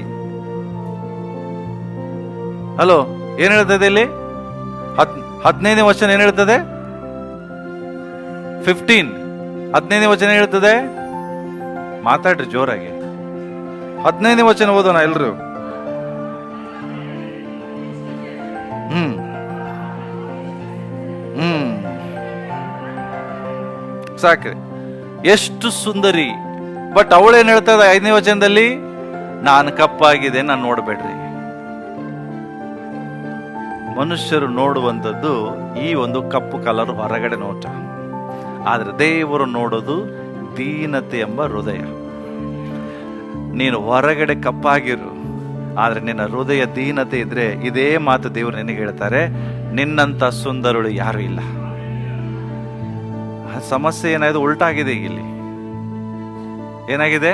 ಹಲೋ, ಏನ್ ಹೇಳ್ತದೆ ಇಲ್ಲಿ? 15ನೇ ವಚನ ಏನ್ ಹೇಳ್ತದೆ? 15ನೇ ವಚನ ಹೇಳ್ತದೆ. ಮಾತಾಡ್ರಿ ಜೋರಾಗಿ. 15ನೇ ವಚನ ಓದೋಣ ಎಲ್ರು. ಸಾಕ್ರಿ, ಎಷ್ಟು ಸುಂದರಿ. ಬಟ್ ಅವಳೇನ್ ಹೇಳ್ತದ 5ನೇ ವಚನದಲ್ಲಿ? ನಾನು ಕಪ್ಪಾಗಿದೆ, ನಾನು ನೋಡ್ಬೇಡ್ರಿ. ಮನುಷ್ಯರು ನೋಡುವಂಥದ್ದು ಈ ಒಂದು ಕಪ್ಪು ಕಲರ್ ಹೊರಗಡೆ ನೋಟ, ಆದ್ರೆ ದೇವರು ನೋಡೋದು ದೀನತೆ ಎಂಬ ಹೃದಯ. ನೀನು ಹೊರಗಡೆ ಕಪ್ಪಾಗಿರು, ಆದ್ರೆ ನಿನ್ನ ಹೃದಯ ದೀನತೆ ಇದ್ರೆ, ಇದೇ ಮಾತು ದೇವರು ನಿನಗೆ ಹೇಳ್ತಾರೆ, ನಿನ್ನಂತ ಸುಂದರಳು ಯಾರು ಇಲ್ಲ. ಸಮಸ್ಯೆ ಏನಾಗಿದೆ? ಉಲ್ಟಾಗಿದೆ. ಇಲ್ಲಿ ಏನಾಗಿದೆ?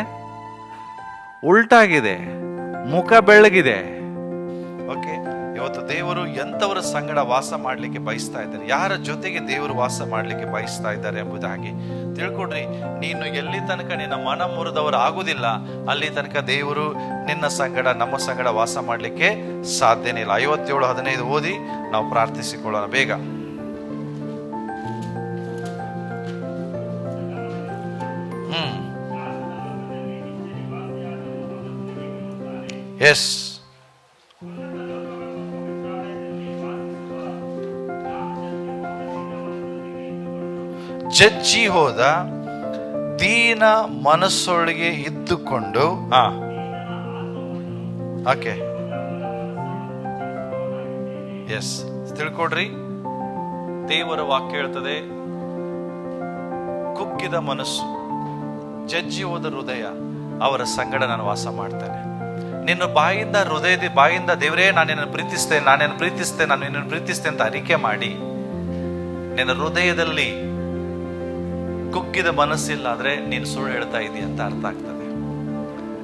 ಉಲ್ಟಾಗಿದೆ. ಮುಖ ಬೆಳ್ಳಗಿದೆ. ಓಕೆ, ಇವತ್ತು ದೇವರು ಎಂತವರ ಸಂಗಡ ವಾಸ ಮಾಡ್ಲಿಕ್ಕೆ ಬಯಸ್ತಾ ಇದ್ದಾರೆ, ಯಾರ ಜೊತೆಗೆ ದೇವರು ವಾಸ ಮಾಡ್ಲಿಕ್ಕೆ ಬಯಸ್ತಾ ಇದ್ದಾರೆ ಎಂಬುದಾಗಿ ತಿಳ್ಕೊಡ್ರಿ. ನೀನು ಎಲ್ಲಿ ತನಕ ನಿನ್ನ ಮನ ಮುರಿದವರು ಆಗುದಿಲ್ಲ, ಅಲ್ಲಿ ತನಕ ದೇವರು ನಿನ್ನ ಸಂಗಡ, ನಮ್ಮ ಸಂಗಡ ವಾಸ ಮಾಡ್ಲಿಕ್ಕೆ ಸಾಧ್ಯನೇ ಇಲ್ಲ. 57:15 ಓದಿ ನಾವು ಪ್ರಾರ್ಥಿಸಿಕೊಳ್ಳೋಣ ಬೇಗ. ಎಸ್, ಜಜ್ಜಿ ಹೋದ ದೀನ ಮನಸ್ಸೊಳಗೆ ಇದ್ದುಕೊಂಡು. ಓಕೆ, ಎಸ್, ತಿಳ್ಕೊಡ್ರಿ. ದೇವರ ವಾಕ್ಯ ಹೇಳ್ತದೆ, ಕುಗ್ಗಿದ ಮನಸ್ಸು, ಜಜ್ಜಿ ಹೋದ ಹೃದಯ, ಅವರ ಸಂಗಡ ನಾನು ವಾಸ ಮಾಡ್ತೇನೆ. ನಿನ್ನ ಬಾಯಿಂದ, ಹೃದಯದ ಬಾಯಿಂದ, ದೇವರೇ ನಾನು ನಿನ್ನನ್ನು ಪ್ರೀತಿಸ್ತೇನೆ, ನಾನು ನಿನ್ನನ್ನು ಪ್ರೀತಿಸ್ತೇನೆ ಅಂತ ಅರಿಕೆ ಮಾಡಿ, ನಿನ್ನ ಹೃದಯದಲ್ಲಿ ಕುಗ್ಗಿದ ಮನಸ್ಸಿಲ್ಲ ಆದ್ರೆ ನೀನು ಸುಳ್ಳು ಹೇಳ್ತಾ ಇದೀಯ ಅಂತ ಅರ್ಥ ಆಗ್ತದೆ.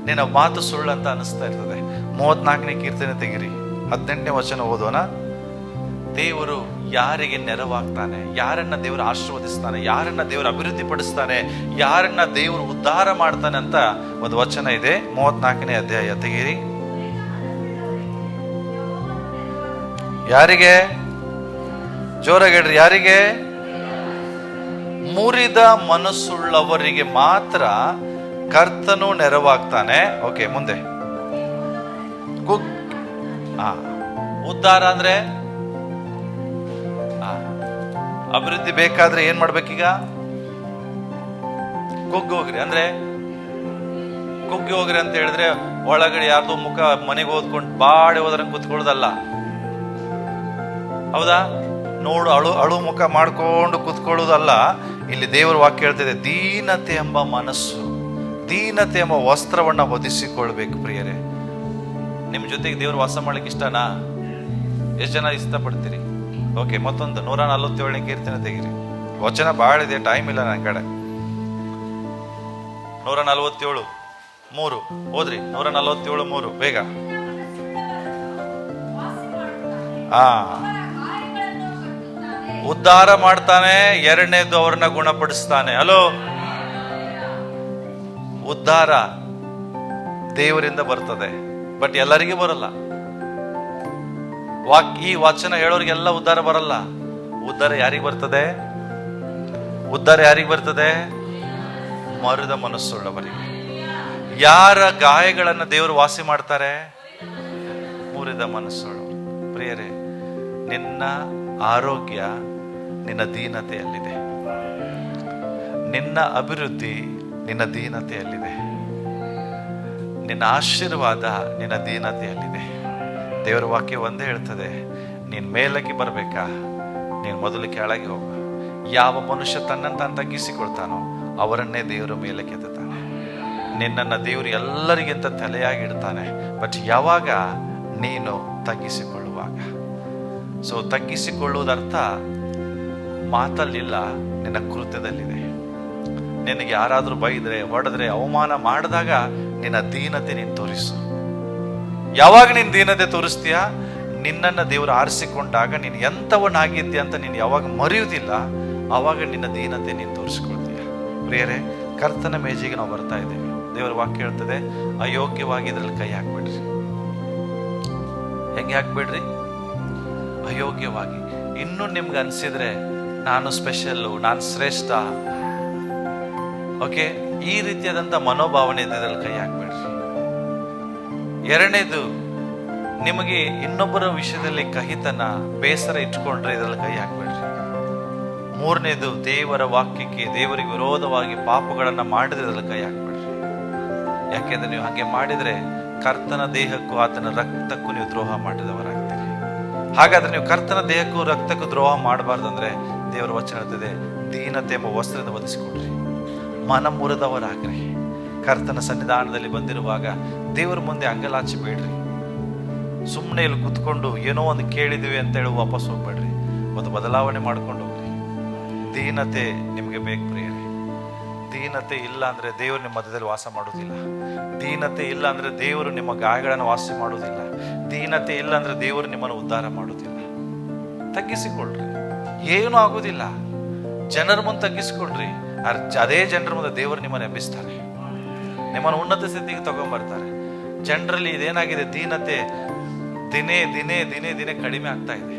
ನಿನ್ನ ಮಾತು ಸುಳ್ಳು ಅಂತ ಅನಿಸ್ತಾ ಇರ್ತದೆ. 34ನೇ ಕೀರ್ತನೆ ತೆಗಿರಿ, 18ನೇ ವಚನ ಓದೋಣ. ದೇವರು ಯಾರಿಗೆ ನೆರವಾಗ್ತಾನೆ, ಯಾರನ್ನ ದೇವರು ಆಶೀರ್ವದಿಸ್ತಾನೆ, ಯಾರನ್ನ ದೇವರು ಅಭಿವೃದ್ಧಿ ಪಡಿಸ್ತಾನೆ, ಯಾರನ್ನ ದೇವರು ಉದ್ಧಾರ ಮಾಡ್ತಾನೆ ಅಂತ ಒಂದು ವಚನ ಇದೆ. 34ನೇ ಅಧ್ಯಾಯ ತೆಗೀರಿ. ಯಾರಿಗೆ? ಜೋರಾಗಿ ಹೇಳ್ರಿ, ಯಾರಿಗೆ? ಮುರಿದ ಮನಸ್ಸುಳ್ಳವರಿಗೆ ಮಾತ್ರ ಕರ್ತನು ನೆರವಾಗ್ತಾನೆ. ಓಕೆ, ಮುಂದೆ. ಉದ್ಧಾರ ಅಂದ್ರೆ ಅಭಿವೃದ್ಧಿ ಬೇಕಾದ್ರೆ ಏನ್ ಮಾಡ್ಬೇಕೀಗ? ಕುಗ್ಗಿ ಹೋಗ್ರಿ ಅಂದ್ರೆ, ಕುಗ್ಗಿ ಹೋಗ್ರಿ ಅಂತ ಹೇಳಿದ್ರೆ ಒಳಗಡೆ ಯಾರ್ದು ಮುಖ ಮನೆಗೆ ಓದ್ಕೊಂಡು ಬಾಡಿ ಹೋದ್ರ ಕುತ್ಕೊಳ್ಳೋದಲ್ಲ, ಹೌದಾ? ಅಳು ಮುಖ ಮಾಡ್ಕೊಂಡು ಕುತ್ಕೊಳ್ಳೋದಲ್ಲ. ಇಲ್ಲಿ ದೇವರ ವಾಕ್ಯ ಹೇಳ್ತಿದೆ, ದೀನತೆ ಎಂಬ ಮನಸ್ಸು, ದೀನತೆ ಎಂಬ ವಸ್ತ್ರವನ್ನ ಹೊದಿಸಿಕೊಳ್ಬೇಕು. ಪ್ರಿಯರೇ, ನಿಮ್ ಜೊತೆಗೆ ದೇವ್ರು ವಾಸ ಮಾಡ್ಲಿಕ್ಕೆ ಇಷ್ಟನಾ? ಎಷ್ಟು ಜನ ಇಷ್ಟಪಡ್ತೀರಿ? ಓಕೆ, ಮತ್ತೊಂದು 147ನೇ ಕೀರ್ತನೆ ತೆಗಿರಿ. ವಚನ ಬಹಳ ಇದೆ, ಟೈಮ್ ಇಲ್ಲ ನನ್ನ ಕಡೆ. 147:3 ಓದ್ರಿ. 147:3 ಬೇಗ. ಆ ಉದ್ಧಾರ ಮಾಡ್ತಾನೆ. ಎರಡನೇದು ಅವ್ರನ್ನ ಗುಣಪಡಿಸ್ತಾನೆ. ಹಲೋ, ಉದ್ಧಾರ ದೇವರಿಂದ ಬರ್ತದೆ, ಬಟ್ ಎಲ್ಲರಿಗೂ ಬರಲ್ಲ. ಈ ವಚನ ಹೇಳೋರಿಗೆಲ್ಲ ಉದ್ಧಾರ ಬರಲ್ಲ. ಉದ್ಧಾರ ಯಾರಿಗೆ ಬರ್ತದೆ? ಉದ್ಧಾರ ಯಾರಿಗೆ ಬರ್ತದೆ? ಮರುದ ಮನಸ್ಸುಳ್ಳವರಿಗೆ. ಯಾರ ಗಾಯಗಳನ್ನ ದೇವರು ವಾಸಿ ಮಾಡ್ತಾರೆ? ಮುರಿದ ಮನಸ್ಸುಳ್ಳವರು. ಪ್ರಿಯರೇ, ನಿನ್ನ ಆರೋಗ್ಯ ನಿನ್ನ ದೀನತೆಯಲ್ಲಿದೆ. ನಿನ್ನ ಅಭಿವೃದ್ಧಿ ನಿನ್ನ ದೀನತೆಯಲ್ಲಿದೆ. ನಿನ್ನ ಆಶೀರ್ವಾದ ನಿನ್ನ ದೀನತೆಯಲ್ಲಿದೆ. ದೇವರ ವಾಕ್ಯ ಒಂದೇ ಹೇಳ್ತದೆ, ನೀನ್ ಮೇಲಕ್ಕೆ ಬರ್ಬೇಕಾ, ನೀನ್ ಮೊದಲು ಕೆಳಗೆ ಹೋಗು. ಯಾವ ಮನುಷ್ಯ ತನ್ನನ್ನು ತಾನು ತಗ್ಗಿಸಿಕೊಳ್ತಾನೋ ಅವರನ್ನೇ ದೇವರು ಮೇಲಕ್ಕೆ ಎತ್ತಾನೆ. ನಿನ್ನನ್ನು ದೇವರು ಎಲ್ಲರಿಗಿಂತ ತಲೆಯಾಗಿ ಇಡ್ತಾನೆ. ಬಟ್ ಯಾವಾಗ ನೀನು ತಗ್ಗಿಸಿಕೊಳ್ಳುವಾಗ. ಸೊ ತಗ್ಗಿಸಿಕೊಳ್ಳುವುದರ್ಥ ಮಾತಲ್ಲಿಲ್ಲ, ನಿನ್ನ ಕೃತ್ಯದಲ್ಲಿದೆ. ನಿನಗೆ ಯಾರಾದ್ರೂ ಬೈದ್ರೆ, ಹೊಡೆದ್ರೆ, ಅವಮಾನ ಮಾಡಿದಾಗ ನಿನ್ನ ದೀನತೆ ನೀನು ತೋರಿಸು. ಯಾವಾಗ ನೀನು ದೀನತೆ ತೋರಿಸ್ತೀಯ, ನಿನ್ನನ್ನು ದೇವರು ಆರಿಸಿಕೊಂಡಾಗ ನೀನು ಎಂಥವನಾಗಿದ್ದೆ ಅಂತ ನೀನು ಯಾವಾಗ ಮರೆಯುವುದಿಲ್ಲ, ಆವಾಗ ನಿನ್ನ ದೀನತೆ ನೀನು ತೋರಿಸ್ಕೊಳ್ತೀಯ. ಪ್ರಿಯರೇ, ಕರ್ತನ ಮೇಜಿಗೆ ನಾವು ಬರ್ತಾ ಇದ್ದೇವೆ. ದೇವರ ವಾಕ್ಯ ಹೇಳ್ತದೆ, ಅಯೋಗ್ಯವಾಗಿ ಇದ್ರಲ್ಲಿ ಕೈ ಹಾಕ್ಬೇಡ್ರಿ. ಹೆಂಗೆ ಹಾಕ್ಬೇಡ್ರಿ? ಅಯೋಗ್ಯವಾಗಿ. ಇನ್ನೂ ನಿಮ್ಗೆ ಅನ್ಸಿದ್ರೆ ನಾನು ಸ್ಪೆಷಲ್ಲು, ನಾನು ಶ್ರೇಷ್ಠ, ಓಕೆ, ಈ ರೀತಿಯಾದಂಥ ಮನೋಭಾವನೆ ಇದ್ರಲ್ಲಿ ಕೈ ಹಾಕ್ಬೇಡ್ರಿ. ಎರಡನೇದು, ನಿಮಗೆ ಇನ್ನೊಬ್ಬರ ವಿಷಯದಲ್ಲಿ ಕಹಿತನ, ಬೇಸರ ಇಟ್ಕೊಂಡ್ರೆ ಇದರಲ್ಲಿ ಕೈ ಹಾಕ್ಬೇಡ್ರಿ. ಮೂರನೇದು, ದೇವರ ವಾಕ್ಯಕ್ಕೆ, ದೇವರಿಗೆ ವಿರೋಧವಾಗಿ ಪಾಪಗಳನ್ನ ಮಾಡಿದ್ರೆ ಇದರಲ್ಲಿ ಕೈ ಹಾಕ್ಬೇಡ್ರಿ. ಯಾಕೆಂದ್ರೆ ನೀವು ಹಾಗೆ ಮಾಡಿದ್ರೆ ಕರ್ತನ ದೇಹಕ್ಕೂ ಆತನ ರಕ್ತಕ್ಕೂ ನೀವು ದ್ರೋಹ ಮಾಡಿದವರಾಗ್ತೀರಿ. ಹಾಗಾದ್ರೆ ನೀವು ಕರ್ತನ ದೇಹಕ್ಕೂ ರಕ್ತಕ್ಕೂ ದ್ರೋಹ ಮಾಡಬಾರ್ದಂದ್ರೆ ದೇವರ ವಚನ ಹೇಳ್ತದೆ, ದೀನತೆ ಎಂಬ ವಸ್ತ್ರದಿಂದ ಒದಿಸಿಕೊಡ್ರಿ, ಮನ ಮುರಿದವರಾಗ್ರಿ. ಕರ್ತನ ಸನ್ನಿಧಾನದಲ್ಲಿ ಬಂದಿರುವಾಗ ದೇವರ ಮುಂದೆ ಅಂಗಲಾಚಿ ಬೇಡ್ರಿ. ಸುಮ್ಮನೆ ಇಲ್ಲಿ ಕುತ್ಕೊಂಡು ಏನೋ ಒಂದು ಕೇಳಿದ್ವಿ ಅಂತೇಳಿ ವಾಪಸ್ ಹೋಗ್ಬೇಡ್ರಿ. ಒಂದು ಬದಲಾವಣೆ ಮಾಡ್ಕೊಂಡು ಹೋಗ್ರಿ. ದೀನತೆ ನಿಮಗೆ ಬೇಕು ಪ್ರಿಯರೇ. ದೀನತೆ ಇಲ್ಲ ಅಂದ್ರೆ ದೇವರು ನಿಮ್ಮ ಮಧ್ಯದಲ್ಲಿ ವಾಸ ಮಾಡೋದಿಲ್ಲ. ದೀನತೆ ಇಲ್ಲ ಅಂದ್ರೆ ದೇವರು ನಿಮ್ಮ ಗಾಯಗಳನ್ನು ವಾಸಿ ಮಾಡೋದಿಲ್ಲ. ದೀನತೆ ಇಲ್ಲ ಅಂದ್ರೆ ದೇವರು ನಿಮ್ಮನ್ನು ಉದ್ಧಾರ ಮಾಡೋದಿಲ್ಲ. ತಗ್ಗಿಸಿಕೊಳ್ರಿ, ಏನೂ ಆಗೋದಿಲ್ಲ. ಜನರ ಮುಂದೆ ತಗ್ಗಿಸಿಕೊಳ್ರಿ. ಅದೇ ಜನರ ಮುಂದೆ ದೇವರು ನಿಮ್ಮನ್ನು ಎಬ್ಬಿಸ್ತಾರೆ, ನಿಮ್ಮನ್ನು ಉನ್ನತ ಸ್ಥಿತಿಗೆ ತಗೊಂಡ್ಬರ್ತಾರೆ. ಜನರಲ್ಲಿ ಇದೇನಾಗಿದೆ, ದೀನತೆ ದಿನೇ ದಿನೇ ದಿನೇ ದಿನೇ ಕಡಿಮೆ ಆಗ್ತಾ ಇದೆ.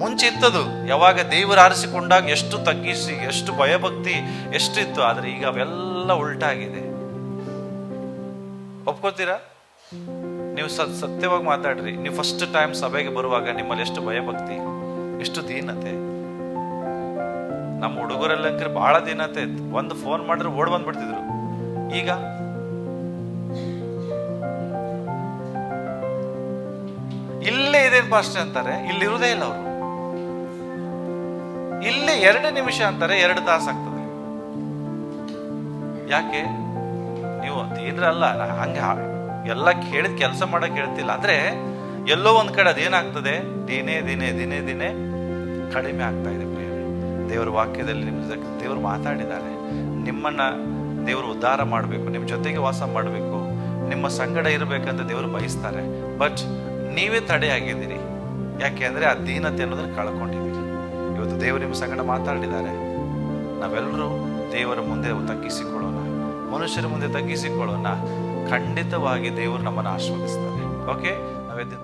ಮುಂಚೆ ಇತ್ತದು, ಯಾವಾಗ ದೇವರು ಆರಿಸಿಕೊಂಡಾಗ ಎಷ್ಟು ತಗ್ಗಿಸಿ, ಎಷ್ಟು ಭಯಭಕ್ತಿ ಎಷ್ಟು ಇತ್ತು. ಆದ್ರೆ ಈಗ ಅವೆಲ್ಲ ಉಲ್ಟಾಗಿದೆ. ಒಪ್ಕೋತೀರಾ? ನೀವು ಸತ್ಯವಾಗಿ ಮಾತಾಡ್ರಿ. ನೀವು ಫಸ್ಟ್ ಟೈಮ್ ಸಭೆಗೆ ಬರುವಾಗ ನಿಮ್ಮಲ್ಲಿ ಎಷ್ಟು ಭಯಭಕ್ತಿ, ಎಷ್ಟು ದೀನತೆ. ನಮ್ಮ ಹುಡುಗರೆಲ್ಲಂಕ್ರೆ ಬಹಳ ದೀನತೆ ಇತ್ತು. ಒಂದು ಫೋನ್ ಮಾಡಿದ್ರೆ ಓಡ್ ಬಂದ್ಬಿಡ್ತಿದ್ರು. ಈಗ ಇಲ್ಲೇ ಇದೇನು ಪಾಸ್ಟರ್ ಅಂತಾರೆ, ಇಲ್ಲಿರುವುದೇ ಇಲ್ಲ ಅವರು. ಇಲ್ಲೇ 2 ನಿಮಿಷ ಅಂತಾರೆ, 2 ತಾಸು ಆಗ್ತದೆ. ಯಾಕೆ? ನೀವು ತೀರ್ರಲ್ಲ, ಹಂಗ ಎಲ್ಲ ಕೇಳಿದ ಕೆಲಸ ಮಾಡಕ್ ಹೇಳ್ತಿಲ್ಲ ಅಂದ್ರೆ ಎಲ್ಲೋ ಒಂದ್ ಕಡೆ ಅದೇನಾಗ್ತದೆ, ದಿನೇ ದಿನೇ ದಿನೇ ದಿನೇ ಕಡಿಮೆ ಆಗ್ತಾ ಇದೆ. ಪ್ರಿಯರೇ, ದೇವರ ವಾಕ್ಯದಲ್ಲಿ ನಿಮ್ಮ ದೇವರು ಮಾತಾಡಿದ್ದಾರೆ. ನಿಮ್ಮನ್ನ ದೇವರು ಉದ್ಧಾರ ಮಾಡಬೇಕು, ನಿಮ್ಮ ಜೊತೆಗೆ ವಾಸ ಮಾಡಬೇಕು, ನಿಮ್ಮ ಸಂಗಡ ಇರಬೇಕಂತ ದೇವರು ಬಯಸ್ತಾರೆ. ಬಟ್ ನೀವೇ ತಡೆಯಾಗಿದ್ದೀರಿ. ಯಾಕೆ ಅಂದ್ರೆ ಆ ದೀನತೆ ಅನ್ನೋದನ್ನ ಕಳ್ಕೊಂಡಿದ್ದೀರಿ. ಇವತ್ತು ದೇವರು ನಿಮ್ಮ ಸಂಗಡ ಮಾತಾಡಿದ್ದಾರೆ. ನಾವೆಲ್ಲರೂ ದೇವರ ಮುಂದೆ ತಗ್ಗಿಸಿಕೊಳ್ಳೋಣ, ಮನುಷ್ಯರ ಮುಂದೆ ತಗ್ಗಿಸಿಕೊಳ್ಳೋಣ. ಖಂಡಿತವಾಗಿ ದೇವರು ನಮ್ಮನ್ನು ಆಶೀರ್ವದಿಸ್ತಾರೆ. ಓಕೆ, ನಾವೆದ್ದು